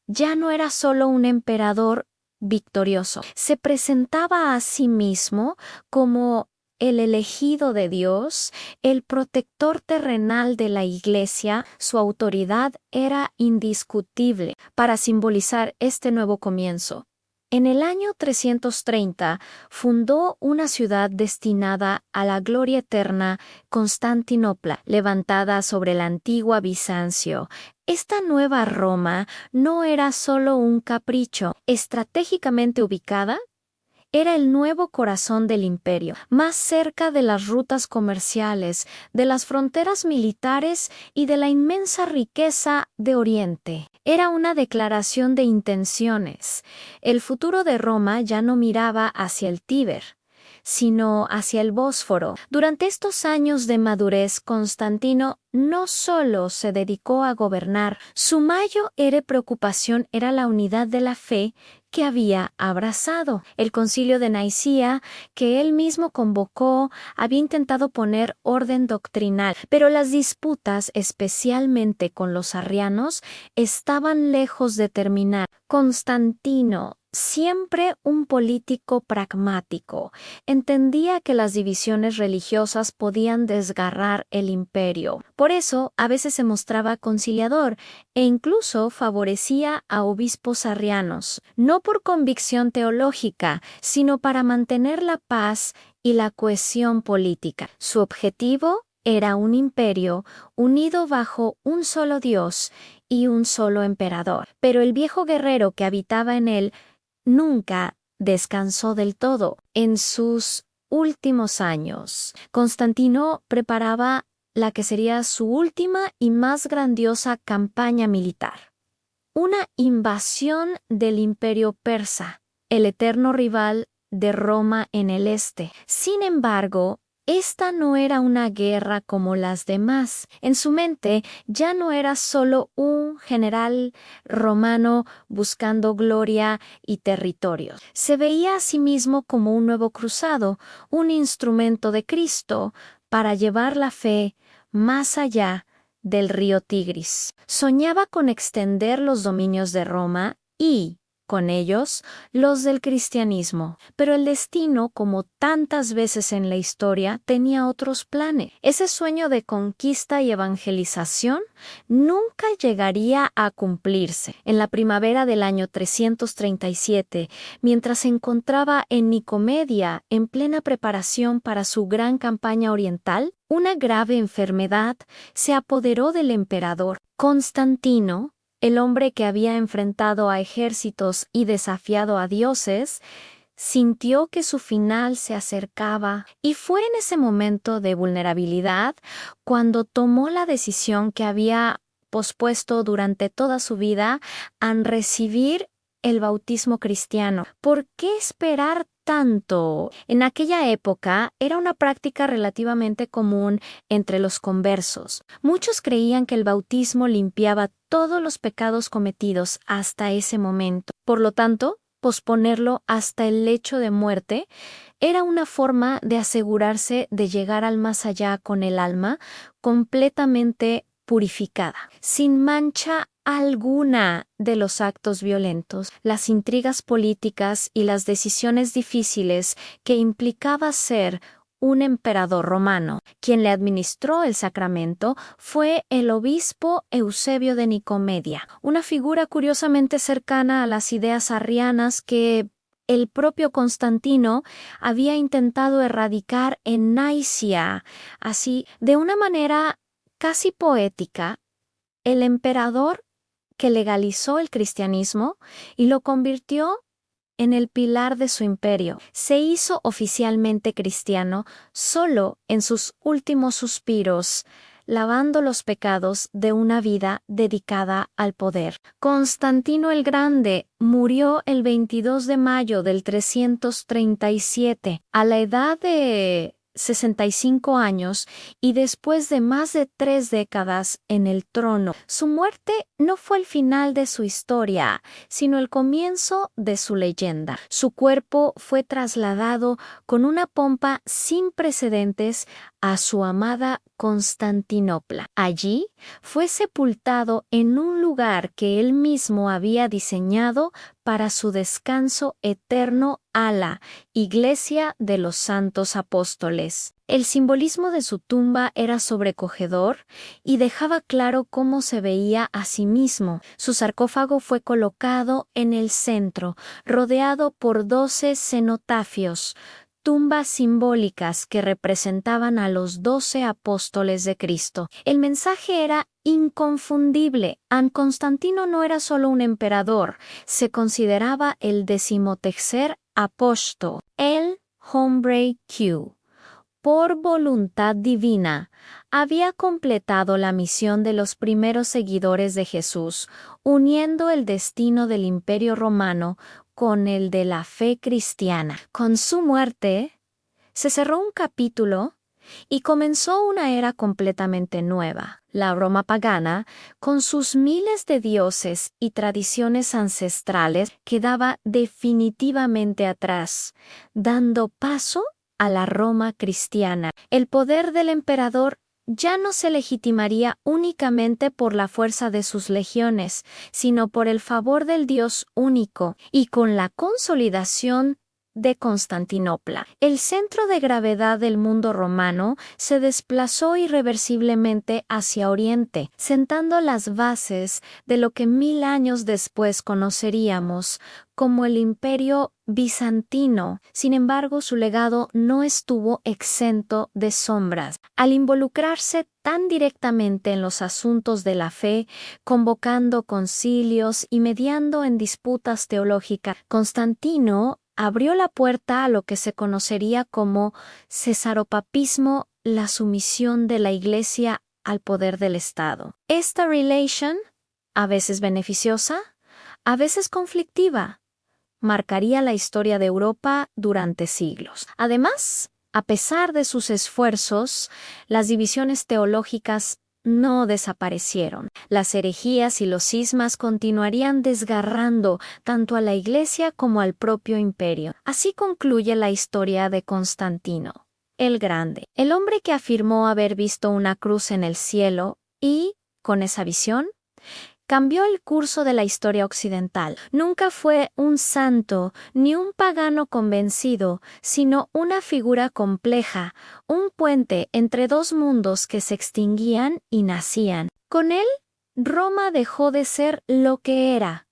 Ya no era solo un emperador victorioso, se presentaba a sí mismo como el elegido de Dios, el protector terrenal de la Iglesia. Su autoridad era indiscutible para simbolizar este nuevo comienzo. En el año 330 fundó una ciudad destinada a la gloria eterna, Constantinopla, levantada sobre la antigua Bizancio. Esta nueva Roma no era solo un capricho. Estratégicamente ubicada, era el nuevo corazón del imperio, más cerca de las rutas comerciales, de las fronteras militares y de la inmensa riqueza de Oriente. Era una declaración de intenciones. El futuro de Roma ya no miraba hacia el Tíber, sino hacia el Bósforo. Durante estos años de madurez, Constantino no solo se dedicó a gobernar, su mayor preocupación era la unidad de la fe que había abrazado. El concilio de Nicea, que él mismo convocó, había intentado poner orden doctrinal, pero las disputas, especialmente con los arrianos, estaban lejos de terminar. Constantino, siempre un político pragmático, entendía que las divisiones religiosas podían desgarrar el imperio. Por eso, a veces se mostraba conciliador e incluso favorecía a obispos arrianos, no por convicción teológica, sino para mantener la paz y la cohesión política. Su objetivo era un imperio unido bajo un solo Dios y un solo emperador. Pero el viejo guerrero que habitaba en él nunca descansó del todo. En sus últimos años, Constantino preparaba la que sería su última y más grandiosa campaña militar. Una invasión del imperio persa, el eterno rival de Roma en el este. Sin embargo, esta no era una guerra como las demás. En su mente ya no era solo un general romano buscando gloria y territorios. Se veía a sí mismo como un nuevo cruzado, un instrumento de Cristo para llevar la fe más allá del río Tigris. Soñaba con extender los dominios de Roma y, con ellos, los del cristianismo. Pero el destino, como tantas veces en la historia, tenía otros planes. Ese sueño de conquista y evangelización nunca llegaría a cumplirse. En la primavera del año 337, mientras se encontraba en Nicomedia en plena preparación para su gran campaña oriental, una grave enfermedad se apoderó del emperador. Constantino, el hombre que había enfrentado a ejércitos y desafiado a dioses, sintió que su final se acercaba y fue en ese momento de vulnerabilidad cuando tomó la decisión que había pospuesto durante toda su vida en recibir el bautismo cristiano. ¿Por qué esperar tanto? En aquella época era una práctica relativamente común entre los conversos. Muchos creían que el bautismo limpiaba todos los pecados cometidos hasta ese momento. Por lo tanto, posponerlo hasta el lecho de muerte era una forma de asegurarse de llegar al más allá con el alma completamente purificada, sin mancha alguna de los actos violentos, las intrigas políticas y las decisiones difíciles que implicaba ser un emperador romano. Quien le administró el sacramento fue el obispo Eusebio de Nicomedia, una figura curiosamente cercana a las ideas arrianas que el propio Constantino había intentado erradicar en Nicea. Así, de una manera casi poética, el emperador que legalizó el cristianismo y lo convirtió en el pilar de su imperio. Se hizo oficialmente cristiano solo en sus últimos suspiros, lavando los pecados de una vida dedicada al poder. Constantino el Grande murió el 22 de mayo del 337, a la edad de 65 años y después de más de 3 décadas en el trono. Su muerte no fue el final de su historia, sino el comienzo de su leyenda. Su cuerpo fue trasladado con una pompa sin precedentes a su amada Constantinopla. Allí fue sepultado en un lugar que él mismo había diseñado para su descanso eterno, a la Iglesia de los Santos Apóstoles. El simbolismo de su tumba era sobrecogedor y dejaba claro cómo se veía a sí mismo. Su sarcófago fue colocado en el centro, rodeado por 12 cenotafios, tumbas simbólicas que representaban a los 12 apóstoles de Cristo. El mensaje era inconfundible. Constantino no era solo un emperador, se consideraba el 13º apóstol, el Hombre Q. Por voluntad divina, había completado la misión de los primeros seguidores de Jesús, uniendo el destino del Imperio Romano con el de la fe cristiana. Con su muerte, se cerró un capítulo y comenzó una era completamente nueva. La Roma pagana, con sus miles de dioses y tradiciones ancestrales, quedaba definitivamente atrás, dando paso a la Roma cristiana. El poder del emperador ya no se legitimaría únicamente por la fuerza de sus legiones, sino por el favor del Dios único y con la consolidación de Constantinopla. El centro de gravedad del mundo romano se desplazó irreversiblemente hacia Oriente, sentando las bases de lo que 1000 años después conoceríamos como el Imperio Bizantino. Sin embargo, su legado no estuvo exento de sombras. Al involucrarse tan directamente en los asuntos de la fe, convocando concilios y mediando en disputas teológicas, Constantino abrió la puerta a lo que se conocería como cesaropapismo, la sumisión de la Iglesia al poder del Estado. Esta relación, a veces beneficiosa, a veces conflictiva, marcaría la historia de Europa durante siglos. Además, a pesar de sus esfuerzos, las divisiones teológicas no desaparecieron. Las herejías y los cismas continuarían desgarrando tanto a la Iglesia como al propio imperio. Así concluye la historia de Constantino el Grande, el hombre que afirmó haber visto una cruz en el cielo y, con esa visión, cambió el curso de la historia occidental. Nunca fue un santo ni un pagano convencido, sino una figura compleja, un puente entre dos mundos que se extinguían y nacían. Con él, Roma dejó de ser lo que era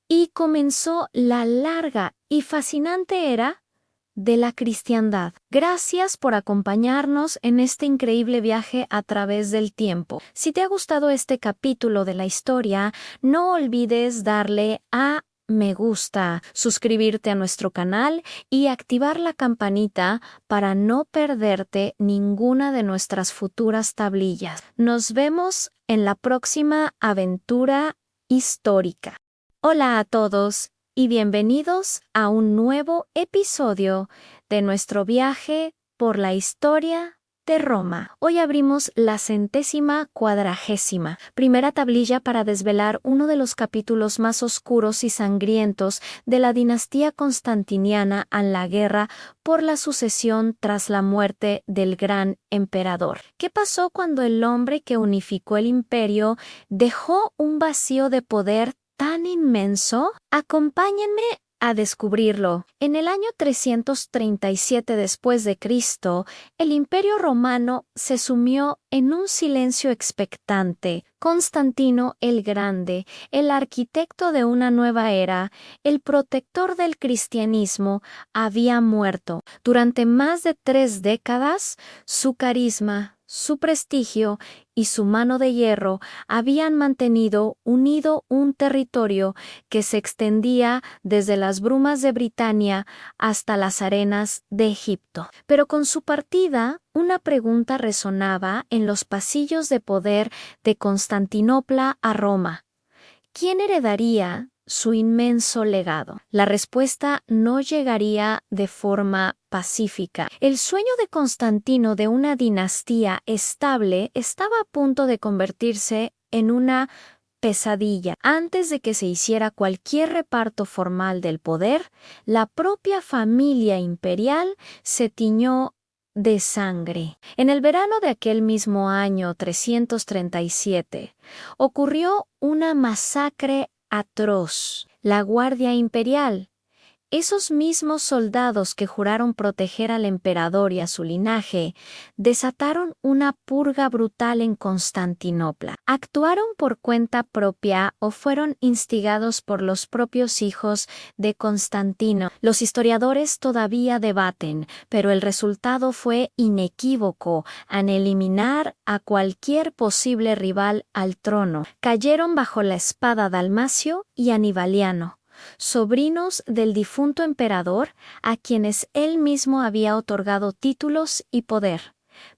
y comenzó la larga y fascinante era de la cristiandad. Gracias por acompañarnos en este increíble viaje a través del tiempo. Si te ha gustado este capítulo de la historia, no olvides darle a me gusta, suscribirte a nuestro canal y activar la campanita para no perderte ninguna de nuestras futuras tablillas. Nos vemos en la próxima aventura histórica. Hola a todos y bienvenidos a un nuevo episodio de nuestro viaje por la historia de Roma. Hoy abrimos la 140ª primera tablilla para desvelar uno de los capítulos más oscuros y sangrientos de la dinastía constantiniana en la guerra por la sucesión tras la muerte del gran emperador. ¿Qué pasó cuando el hombre que unificó el imperio dejó un vacío de poder tan inmenso? Acompáñenme a descubrirlo. En el año 337 después de Cristo, el Imperio Romano se sumió en un silencio expectante. Constantino el Grande, el arquitecto de una nueva era, el protector del cristianismo, había muerto. Durante más de 3 décadas, su carisma, su prestigio y su mano de hierro habían mantenido unido un territorio que se extendía desde las brumas de Britania hasta las arenas de Egipto. Pero con su partida, una pregunta resonaba en los pasillos de poder de Constantinopla a Roma. ¿Quién heredaría su inmenso legado? La respuesta no llegaría de forma pacífica. El sueño de Constantino de una dinastía estable estaba a punto de convertirse en una pesadilla. Antes de que se hiciera cualquier reparto formal del poder, la propia familia imperial se tiñó de sangre. En el verano de aquel mismo año 337, ocurrió una masacre atroz. La Guardia Imperial, esos mismos soldados que juraron proteger al emperador y a su linaje, desataron una purga brutal en Constantinopla. ¿Actuaron por cuenta propia o fueron instigados por los propios hijos de Constantino? Los historiadores todavía debaten, pero el resultado fue inequívoco al eliminar a cualquier posible rival al trono. Cayeron bajo la espada Dalmacio y Anibaliano, sobrinos del difunto emperador, a quienes él mismo había otorgado títulos y poder,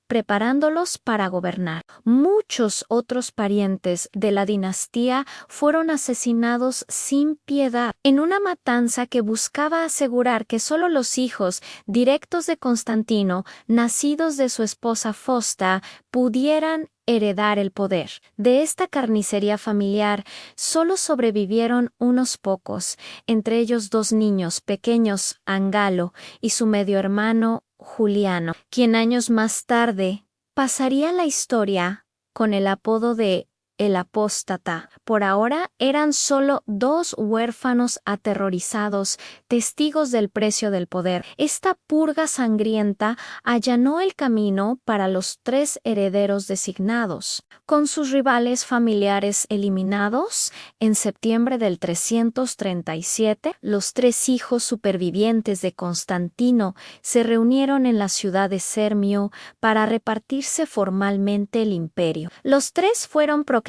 preparándolos para gobernar. Muchos otros parientes de la dinastía fueron asesinados sin piedad, en una matanza que buscaba asegurar que solo los hijos directos de Constantino, nacidos de su esposa Fausta, pudieran heredar el poder. De esta carnicería familiar solo sobrevivieron unos pocos, entre ellos 2 niños pequeños, Angalo y su medio hermano Juliano, quien años más tarde pasaría a la historia con el apodo de el apóstata. Por ahora eran solo 2 huérfanos aterrorizados, testigos del precio del poder. Esta purga sangrienta allanó el camino para los 3 herederos designados. Con sus rivales familiares eliminados, en septiembre del 337, los 3 hijos supervivientes de Constantino se reunieron en la ciudad de Sirmio para repartirse formalmente el imperio. Los 3 fueron proclamados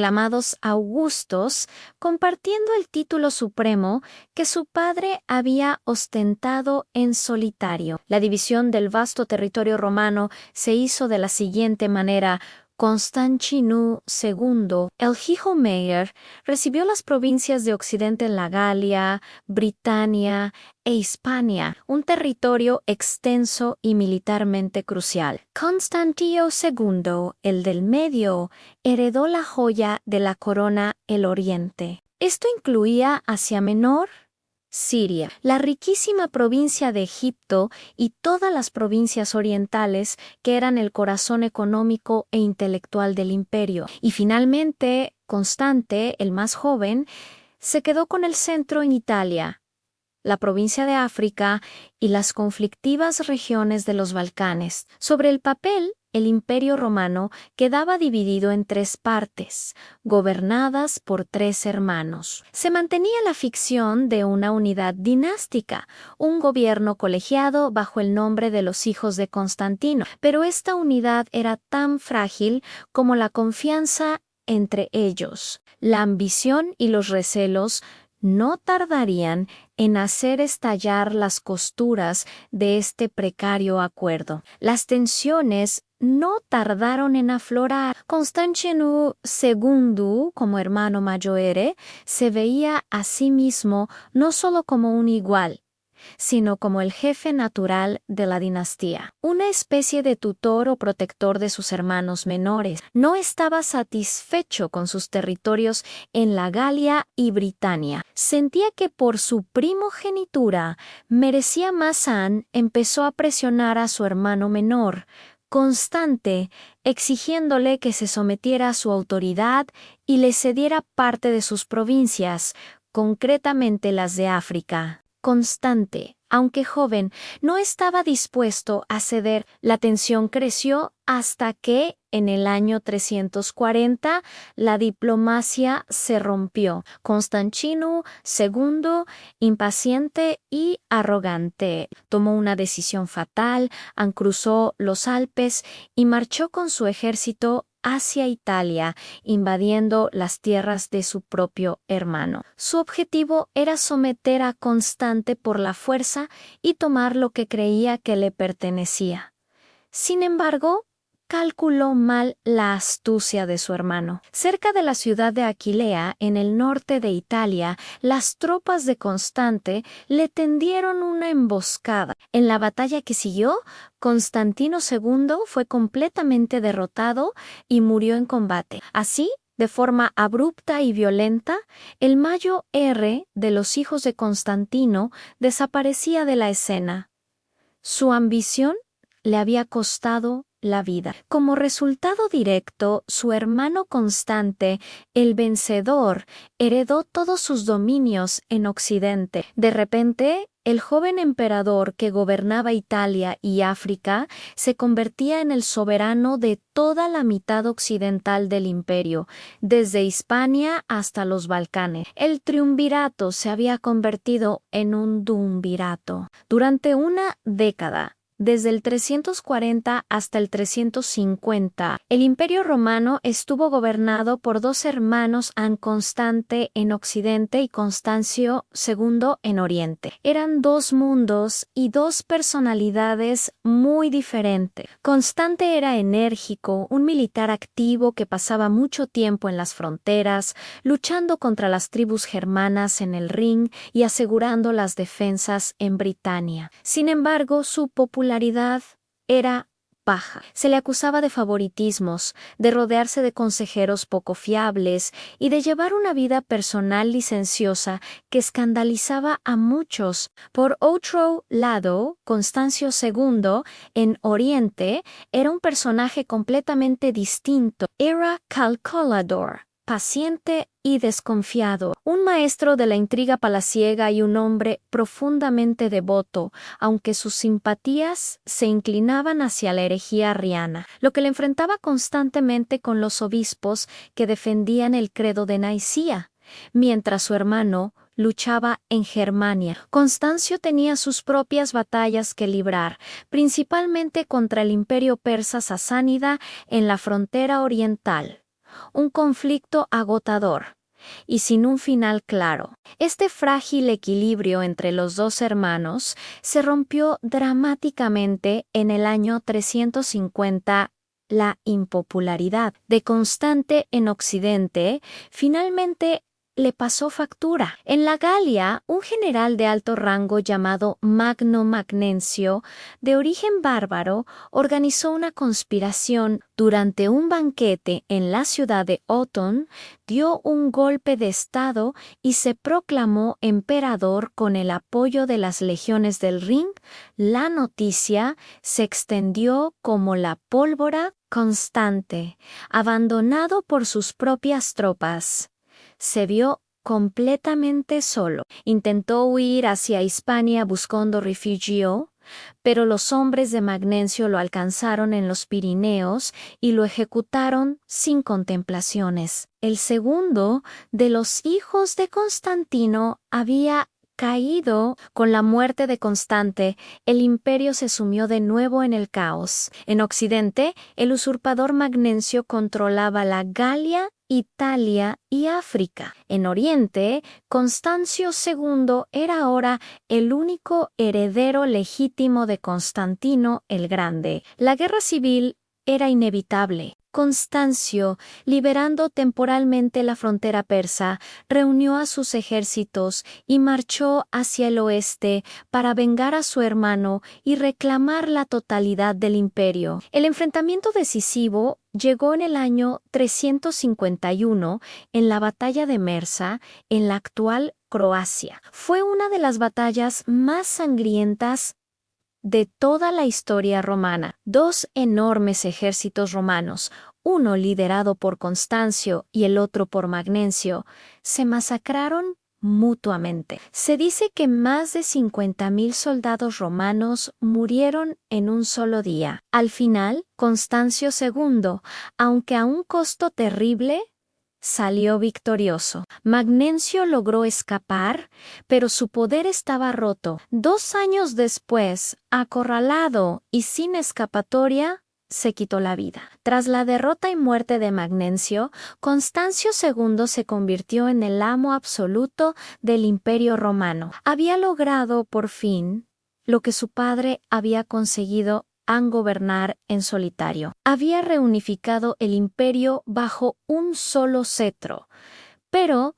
augustos, compartiendo el título supremo que su padre había ostentado en solitario. La división del vasto territorio romano se hizo de la siguiente manera. Constantino II, el hijo mayor, recibió las provincias de Occidente en la Galia, Britania e Hispania, un territorio extenso y militarmente crucial. Constantino II, el del medio, heredó la joya de la corona, el Oriente. Esto incluía Asia Menor, Siria, la riquísima provincia de Egipto y todas las provincias orientales que eran el corazón económico e intelectual del imperio. Y finalmente, Constante, el más joven, se quedó con el centro en Italia, la provincia de África y las conflictivas regiones de los Balcanes. Sobre el papel, el Imperio Romano quedaba dividido en 3 partes, gobernadas por 3 hermanos. Se mantenía la ficción de una unidad dinástica, un gobierno colegiado bajo el nombre de los hijos de Constantino, pero esta unidad era tan frágil como la confianza entre ellos. La ambición y los recelos no tardarían en hacer estallar las costuras de este precario acuerdo. Las tensiones no tardaron en aflorar. Constantino II, como hermano mayor, se veía a sí mismo no solo como un igual, sino como el jefe natural de la dinastía, una especie de tutor o protector de sus hermanos menores. No estaba satisfecho con sus territorios en la Galia y Britania. Sentía que por su primogenitura merecía más. Empezó a presionar a su hermano menor, Constante, exigiéndole que se sometiera a su autoridad y le cediera parte de sus provincias, concretamente las de África. Constante, aunque joven, no estaba dispuesto a ceder. La tensión creció hasta que, en el año 340, la diplomacia se rompió. Constantino II, impaciente y arrogante, tomó una decisión fatal, cruzó los Alpes y marchó con su ejército hacia Italia, invadiendo las tierras de su propio hermano. Su objetivo era someter a Constante por la fuerza y tomar lo que creía que le pertenecía. Sin embargo, calculó mal la astucia de su hermano. Cerca de la ciudad de Aquilea, en el norte de Italia, las tropas de Constante le tendieron una emboscada. En la batalla que siguió, Constantino II fue completamente derrotado y murió en combate. Así, de forma abrupta y violenta, el Mayo R de los hijos de Constantino desaparecía de la escena. Su ambición le había costado la vida. Como resultado directo, su hermano Constante, el vencedor, heredó todos sus dominios en Occidente. De repente, el joven emperador que gobernaba Italia y África se convertía en el soberano de toda la mitad occidental del imperio, desde Hispania hasta los Balcanes. El triunvirato se había convertido en un duumvirato. Durante una década, desde el 340 hasta el 350, el Imperio Romano estuvo gobernado por dos hermanos, Constante en Occidente y Constancio II en Oriente. Eran dos mundos y dos personalidades muy diferentes. Constante era enérgico, un militar activo que pasaba mucho tiempo en las fronteras, luchando contra las tribus germanas en el Rin y asegurando las defensas en Britania. Sin embargo, su popularidad era baja. Se le acusaba de favoritismos, de rodearse de consejeros poco fiables y de llevar una vida personal licenciosa que escandalizaba a muchos. Por otro lado, Constancio II, en Oriente, era un personaje completamente distinto. Era calculador, paciente y desconfiado, un maestro de la intriga palaciega y un hombre profundamente devoto, aunque sus simpatías se inclinaban hacia la herejía arriana, lo que le enfrentaba constantemente con los obispos que defendían el credo de Nicea, mientras su hermano luchaba en Germania. Constancio tenía sus propias batallas que librar, principalmente contra el imperio persa sasánida en la frontera oriental. Un conflicto agotador y sin un final claro. Este frágil equilibrio entre los dos hermanos se rompió dramáticamente en el año 350. La impopularidad de Constante en Occidente finalmente le pasó factura. En la Galia, un general de alto rango llamado Magno Magnencio, de origen bárbaro, organizó una conspiración. Durante un banquete en la ciudad de Othon, dio un golpe de estado y se proclamó emperador con el apoyo de las legiones del Rin. La noticia se extendió como la pólvora. Constante, abandonado por sus propias tropas, se vio completamente solo. Intentó huir hacia Hispania buscando refugio, pero los hombres de Magnencio lo alcanzaron en los Pirineos y lo ejecutaron sin contemplaciones. El segundo de los hijos de Constantino había caído. Con la muerte de Constante, el imperio se sumió de nuevo en el caos. En Occidente, el usurpador Magnencio controlaba la Galia, Italia y África. En Oriente, Constancio II era ahora el único heredero legítimo de Constantino el Grande. La guerra civil era inevitable. Constancio, liberando temporalmente la frontera persa, reunió a sus ejércitos y marchó hacia el oeste para vengar a su hermano y reclamar la totalidad del imperio. El enfrentamiento decisivo llegó en el año 351 en la batalla de Mersa, en la actual Croacia. Fue una de las batallas más sangrientas de toda la historia romana. Dos enormes ejércitos romanos, uno liderado por Constancio y el otro por Magnencio, se masacraron mutuamente. Se dice que más de 50.000 soldados romanos murieron en un solo día. Al final, Constancio II, aunque a un costo terrible, salió victorioso. Magnencio logró escapar, pero su poder estaba roto. 2 años después, acorralado y sin escapatoria, se quitó la vida. Tras la derrota y muerte de Magnencio, Constancio II se convirtió en el amo absoluto del Imperio Romano. Había logrado, por fin, lo que su padre había conseguido al gobernar en solitario. Había reunificado el imperio bajo un solo cetro, pero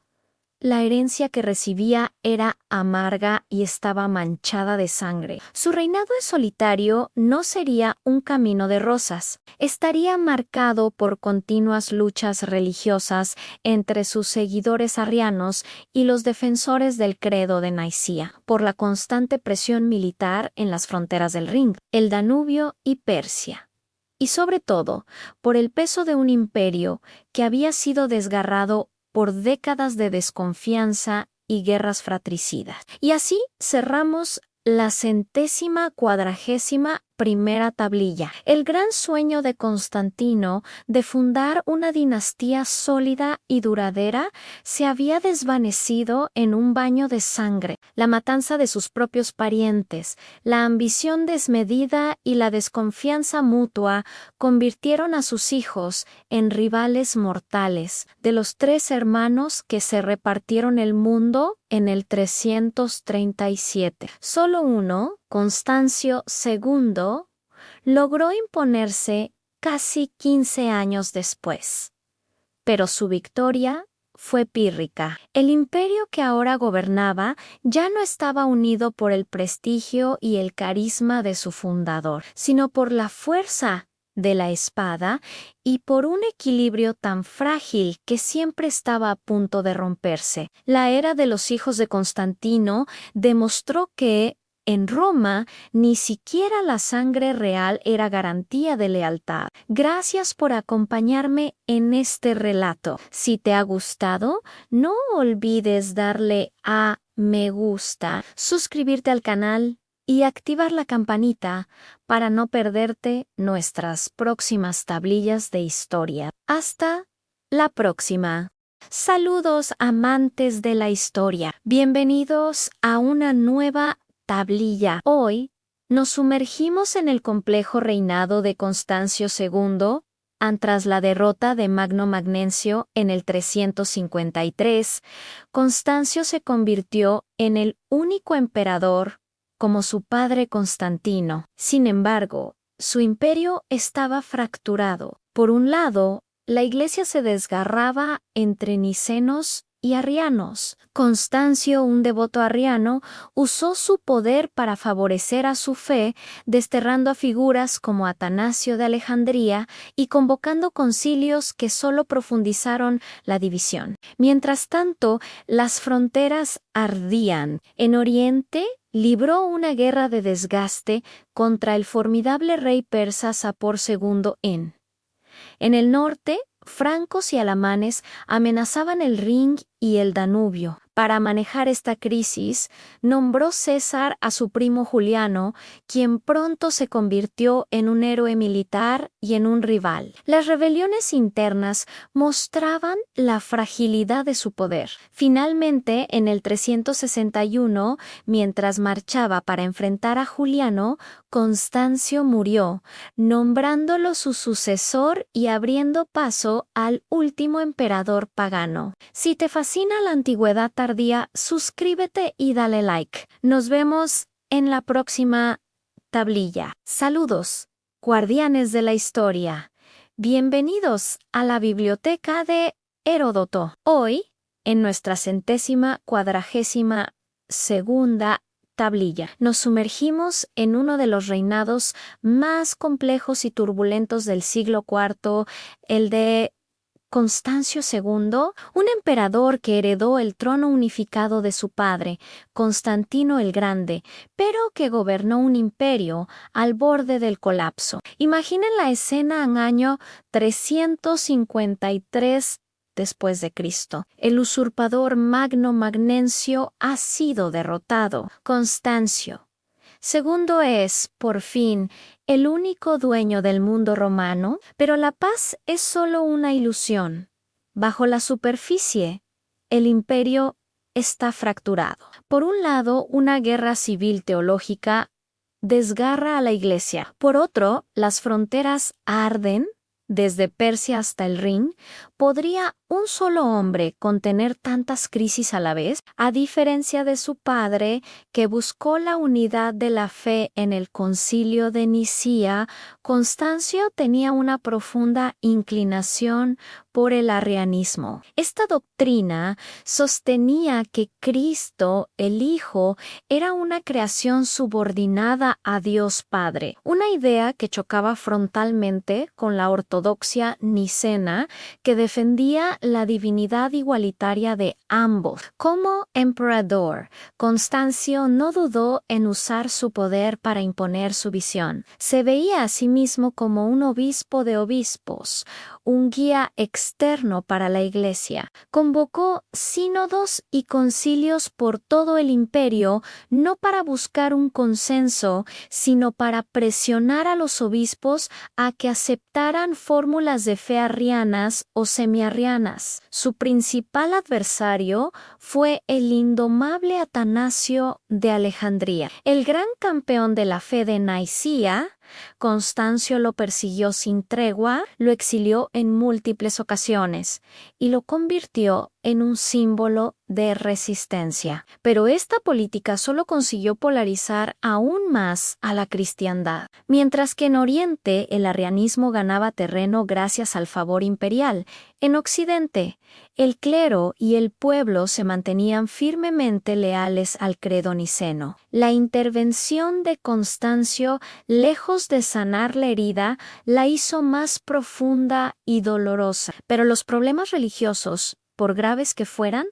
la herencia que recibía era amarga y estaba manchada de sangre. Su reinado en solitario no sería un camino de rosas. Estaría marcado por continuas luchas religiosas entre sus seguidores arrianos y los defensores del credo de Nicea, por la constante presión militar en las fronteras del Rin, el Danubio y Persia. Y sobre todo, por el peso de un imperio que había sido desgarrado por décadas de desconfianza y guerras fratricidas. Y así cerramos la 141ª tablilla. El gran sueño de Constantino de fundar una dinastía sólida y duradera se había desvanecido en un baño de sangre. La matanza de sus propios parientes, la ambición desmedida y la desconfianza mutua convirtieron a sus hijos en rivales mortales. De los 3 hermanos que se repartieron el mundo en el 337, solo uno, Constancio II, logró imponerse casi 15 años después. Pero su victoria fue pírrica. El imperio que ahora gobernaba ya no estaba unido por el prestigio y el carisma de su fundador, sino por la fuerza de la espada y por un equilibrio tan frágil que siempre estaba a punto de romperse. La era de los hijos de Constantino demostró que en Roma ni siquiera la sangre real era garantía de lealtad. Gracias por acompañarme en este relato. Si te ha gustado, no olvides darle a me gusta, suscribirte al canal y activar la campanita para no perderte nuestras próximas tablillas de historia. Hasta la próxima. Saludos amantes de la historia. Bienvenidos a una nueva tablilla. Hoy nos sumergimos en el complejo reinado de Constancio II, tras la derrota de Magno Magnencio en el 353. Constancio se convirtió en el único emperador como su padre Constantino. Sin embargo, su imperio estaba fracturado. Por un lado, la Iglesia se desgarraba entre nicenos y arrianos. Constancio, un devoto arriano, usó su poder para favorecer a su fe, desterrando a figuras como Atanasio de Alejandría y convocando concilios que solo profundizaron la división. Mientras tanto, las fronteras ardían. En Oriente, libró una guerra de desgaste contra el formidable rey persa Sapor II en el norte, francos y alamanes amenazaban el Rin y el Danubio. Para manejar esta crisis, nombró César a su primo Juliano, quien pronto se convirtió en un héroe militar y en un rival. Las rebeliones internas mostraban la fragilidad de su poder. Finalmente, en el 361, mientras marchaba para enfrentar a Juliano, Constancio murió, nombrándolo su sucesor y abriendo paso al último emperador pagano. Si te fascina la antigüedad tardía, suscríbete y dale like. Nos vemos en la próxima tablilla. Saludos, guardianes de la historia. Bienvenidos a la biblioteca de Heródoto. Hoy, en nuestra 142ª tablilla, nos sumergimos en uno de los reinados más complejos y turbulentos del siglo IV, el de Constancio II, un emperador que heredó el trono unificado de su padre, Constantino el Grande, pero que gobernó un imperio al borde del colapso. Imaginen la escena en año 353 después de Cristo. El usurpador Magno Magnencio ha sido derrotado. Constancio. Segundo es, por fin, el único dueño del mundo romano, pero la paz es solo una ilusión. Bajo la superficie, el imperio está fracturado. Por un lado, una guerra civil teológica desgarra a la Iglesia. Por otro, las fronteras arden. Desde Persia hasta el Rin, ¿podría un solo hombre contener tantas crisis a la vez? A diferencia de su padre, que buscó la unidad de la fe en el Concilio de Nicea, Constancio tenía una profunda inclinación por el arrianismo. Esta doctrina sostenía que Cristo, el Hijo, era una creación subordinada a Dios Padre, una idea que chocaba frontalmente con la ortodoxia nicena, que defendía la divinidad igualitaria de ambos. Como emperador, Constancio no dudó en usar su poder para imponer su visión. Se veía a sí mismo como un obispo de obispos, un guía externo para la Iglesia. Convocó sínodos y concilios por todo el imperio, no para buscar un consenso, sino para presionar a los obispos a que aceptaran fórmulas de fe arrianas o semiarrianas. Su principal adversario fue el indomable Atanasio de Alejandría. El gran campeón de la fe de Nicea, Constancio lo persiguió sin tregua, lo exilió en múltiples ocasiones y lo convirtió en un símbolo de resistencia. Pero esta política solo consiguió polarizar aún más a la cristiandad. Mientras que en Oriente el arrianismo ganaba terreno gracias al favor imperial, en Occidente el clero y el pueblo se mantenían firmemente leales al credo niceno. La intervención de Constancio, lejos de sanar la herida, la hizo más profunda y dolorosa. Pero los problemas religiosos, por graves que fueran,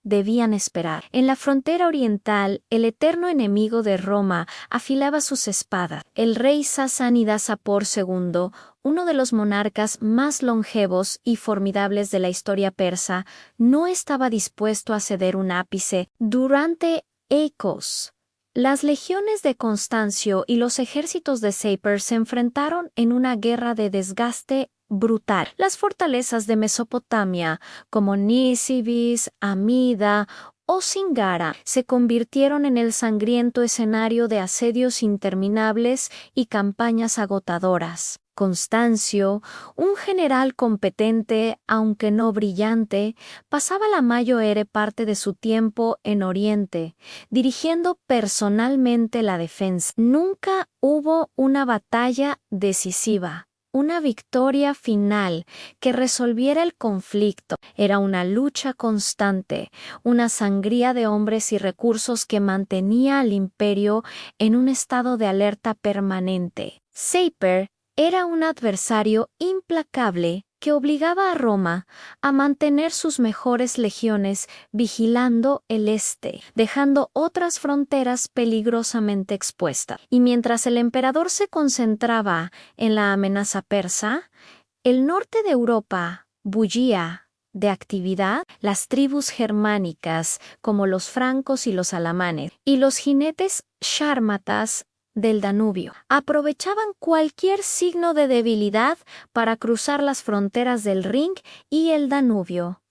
debían esperar. En la frontera oriental, el eterno enemigo de Roma afilaba sus espadas. El rey Sasánidas-Sapor II, uno de los monarcas más longevos y formidables de la historia persa, no estaba dispuesto a ceder un ápice. Durante Eicos, las legiones de Constancio y los ejércitos de Sapor se enfrentaron en una guerra de desgaste brutal. Las fortalezas de Mesopotamia, como Nisibis, Amida o Singara, se convirtieron en el sangriento escenario de asedios interminables y campañas agotadoras. Constancio, un general competente, aunque no brillante, pasaba la mayor parte de su tiempo en Oriente, dirigiendo personalmente la defensa. Nunca hubo una batalla decisiva, una victoria final que resolviera el conflicto. Era una lucha constante, una sangría de hombres y recursos que mantenía al imperio en un estado de alerta permanente. Sapor era un adversario implacable que obligaba a Roma a mantener sus mejores legiones vigilando el este, dejando otras fronteras peligrosamente expuestas. Y mientras el emperador se concentraba en la amenaza persa, el norte de Europa bullía de actividad. Las tribus germánicas, como los francos y los alamanes, y los jinetes sármatas del Danubio, aprovechaban cualquier signo de debilidad para cruzar las fronteras del Rin y el Danubio,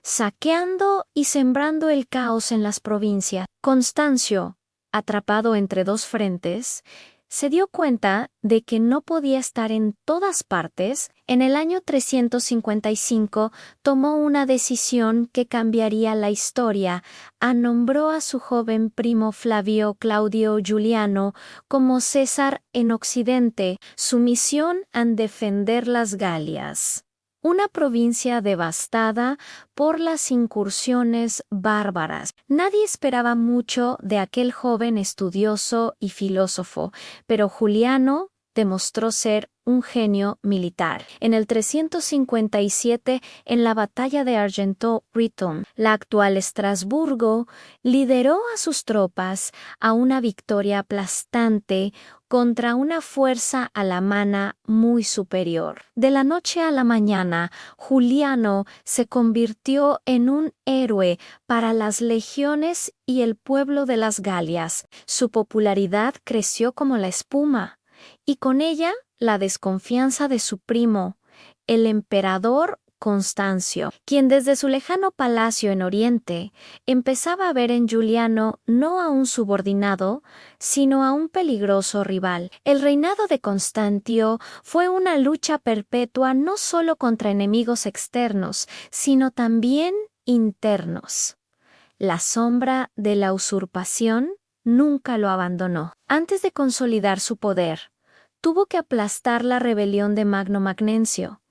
saqueando y sembrando el caos en las provincias. Constancio, atrapado entre dos frentes, se dio cuenta de que no podía estar en todas partes. En el año 355 tomó una decisión que cambiaría la historia. Nombró a su joven primo Flavio Claudio Juliano como César en Occidente. Su misión en defender las Galias, una provincia devastada por las incursiones bárbaras. Nadie esperaba mucho de aquel joven estudioso y filósofo, pero Juliano demostró ser un genio militar. En el 357, en la batalla de Argenton-Riton, la actual Estrasburgo, lideró a sus tropas a una victoria aplastante, contra una fuerza alamana muy superior. De la noche a la mañana, Juliano se convirtió en un héroe para las legiones y el pueblo de las Galias. Su popularidad creció como la espuma, y con ella la desconfianza de su primo, el emperador Constancio, quien desde su lejano palacio en Oriente empezaba a ver en Juliano no a un subordinado, sino a un peligroso rival. El reinado de Constantio fue una lucha perpetua no solo contra enemigos externos, sino también internos. La sombra de la usurpación nunca lo abandonó. Antes de consolidar su poder, tuvo que aplastar la rebelión de Magno Magnencio,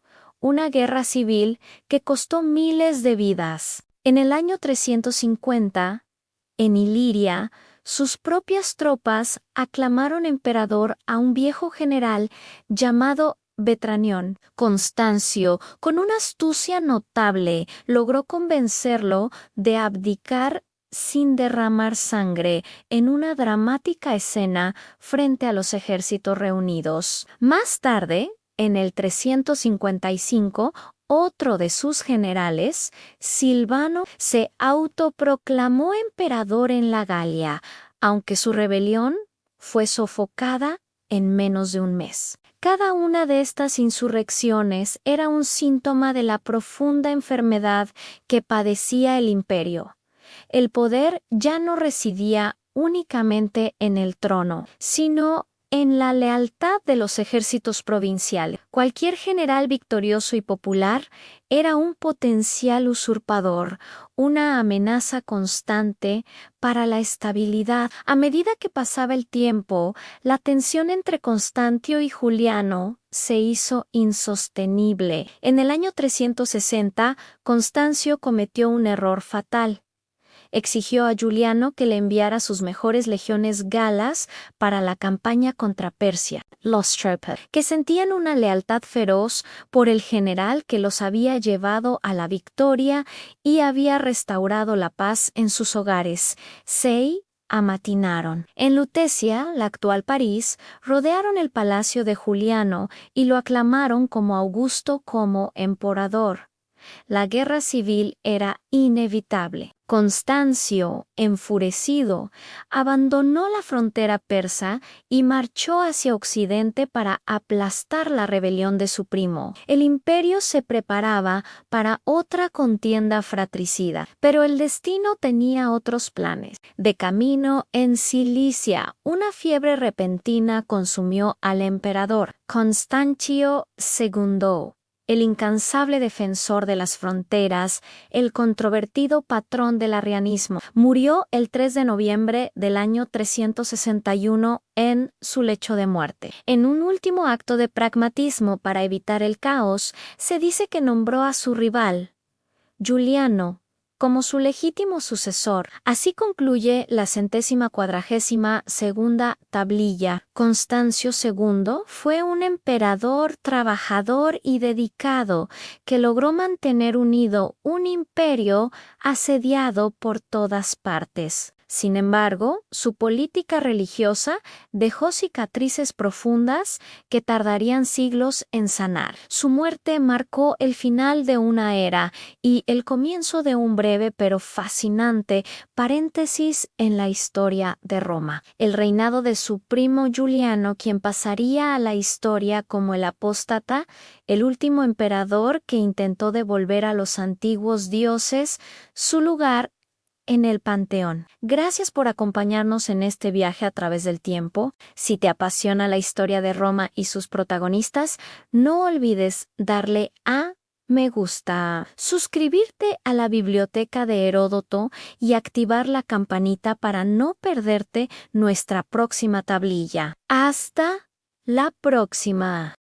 una guerra civil que costó miles de vidas. En el año 350, en Iliria, sus propias tropas aclamaron emperador a un viejo general llamado Vetranión. Constancio, con una astucia notable, logró convencerlo de abdicar sin derramar sangre en una dramática escena frente a los ejércitos reunidos. Más tarde, en el 355, otro de sus generales, Silvano, se autoproclamó emperador en la Galia, aunque su rebelión fue sofocada en menos de un mes. Cada una de estas insurrecciones era un síntoma de la profunda enfermedad que padecía el imperio. El poder ya no residía únicamente en el trono, sino en la lealtad de los ejércitos provinciales. Cualquier general victorioso y popular era un potencial usurpador, una amenaza constante para la estabilidad. A medida que pasaba el tiempo, la tensión entre Constantio y Juliano se hizo insostenible. En el año 360, Constancio cometió un error fatal. Exigió a Juliano que le enviara sus mejores legiones galas para la campaña contra Persia, los Sherpa, que sentían una lealtad feroz por el general que los había llevado a la victoria y había restaurado la paz en sus hogares. Se amatinaron. En Lutecia, la actual París, rodearon el palacio de Juliano y lo aclamaron como Augusto como emperador. La guerra civil era inevitable. Constancio, enfurecido, abandonó la frontera persa y marchó hacia Occidente para aplastar la rebelión de su primo. El imperio se preparaba para otra contienda fratricida, pero el destino tenía otros planes. De camino en Cilicia, una fiebre repentina consumió al emperador Constantio II. El incansable defensor de las fronteras, el controvertido patrón del arrianismo, murió el 3 de noviembre del año 361 en su lecho de muerte. En un último acto de pragmatismo para evitar el caos, se dice que nombró a su rival, Juliano, como su legítimo sucesor. Así concluye la 142ª tablilla. Constancio II fue un emperador trabajador y dedicado que logró mantener unido un imperio asediado por todas partes. Sin embargo, su política religiosa dejó cicatrices profundas que tardarían siglos en sanar. Su muerte marcó el final de una era y el comienzo de un breve pero fascinante paréntesis en la historia de Roma. El reinado de su primo Juliano, quien pasaría a la historia como el apóstata, el último emperador que intentó devolver a los antiguos dioses su lugar en el panteón. Gracias por acompañarnos en este viaje a través del tiempo. Si te apasiona la historia de Roma y sus protagonistas, no olvides darle a me gusta, suscribirte a la biblioteca de Heródoto y activar la campanita para no perderte nuestra próxima tablilla. ¡Hasta la próxima!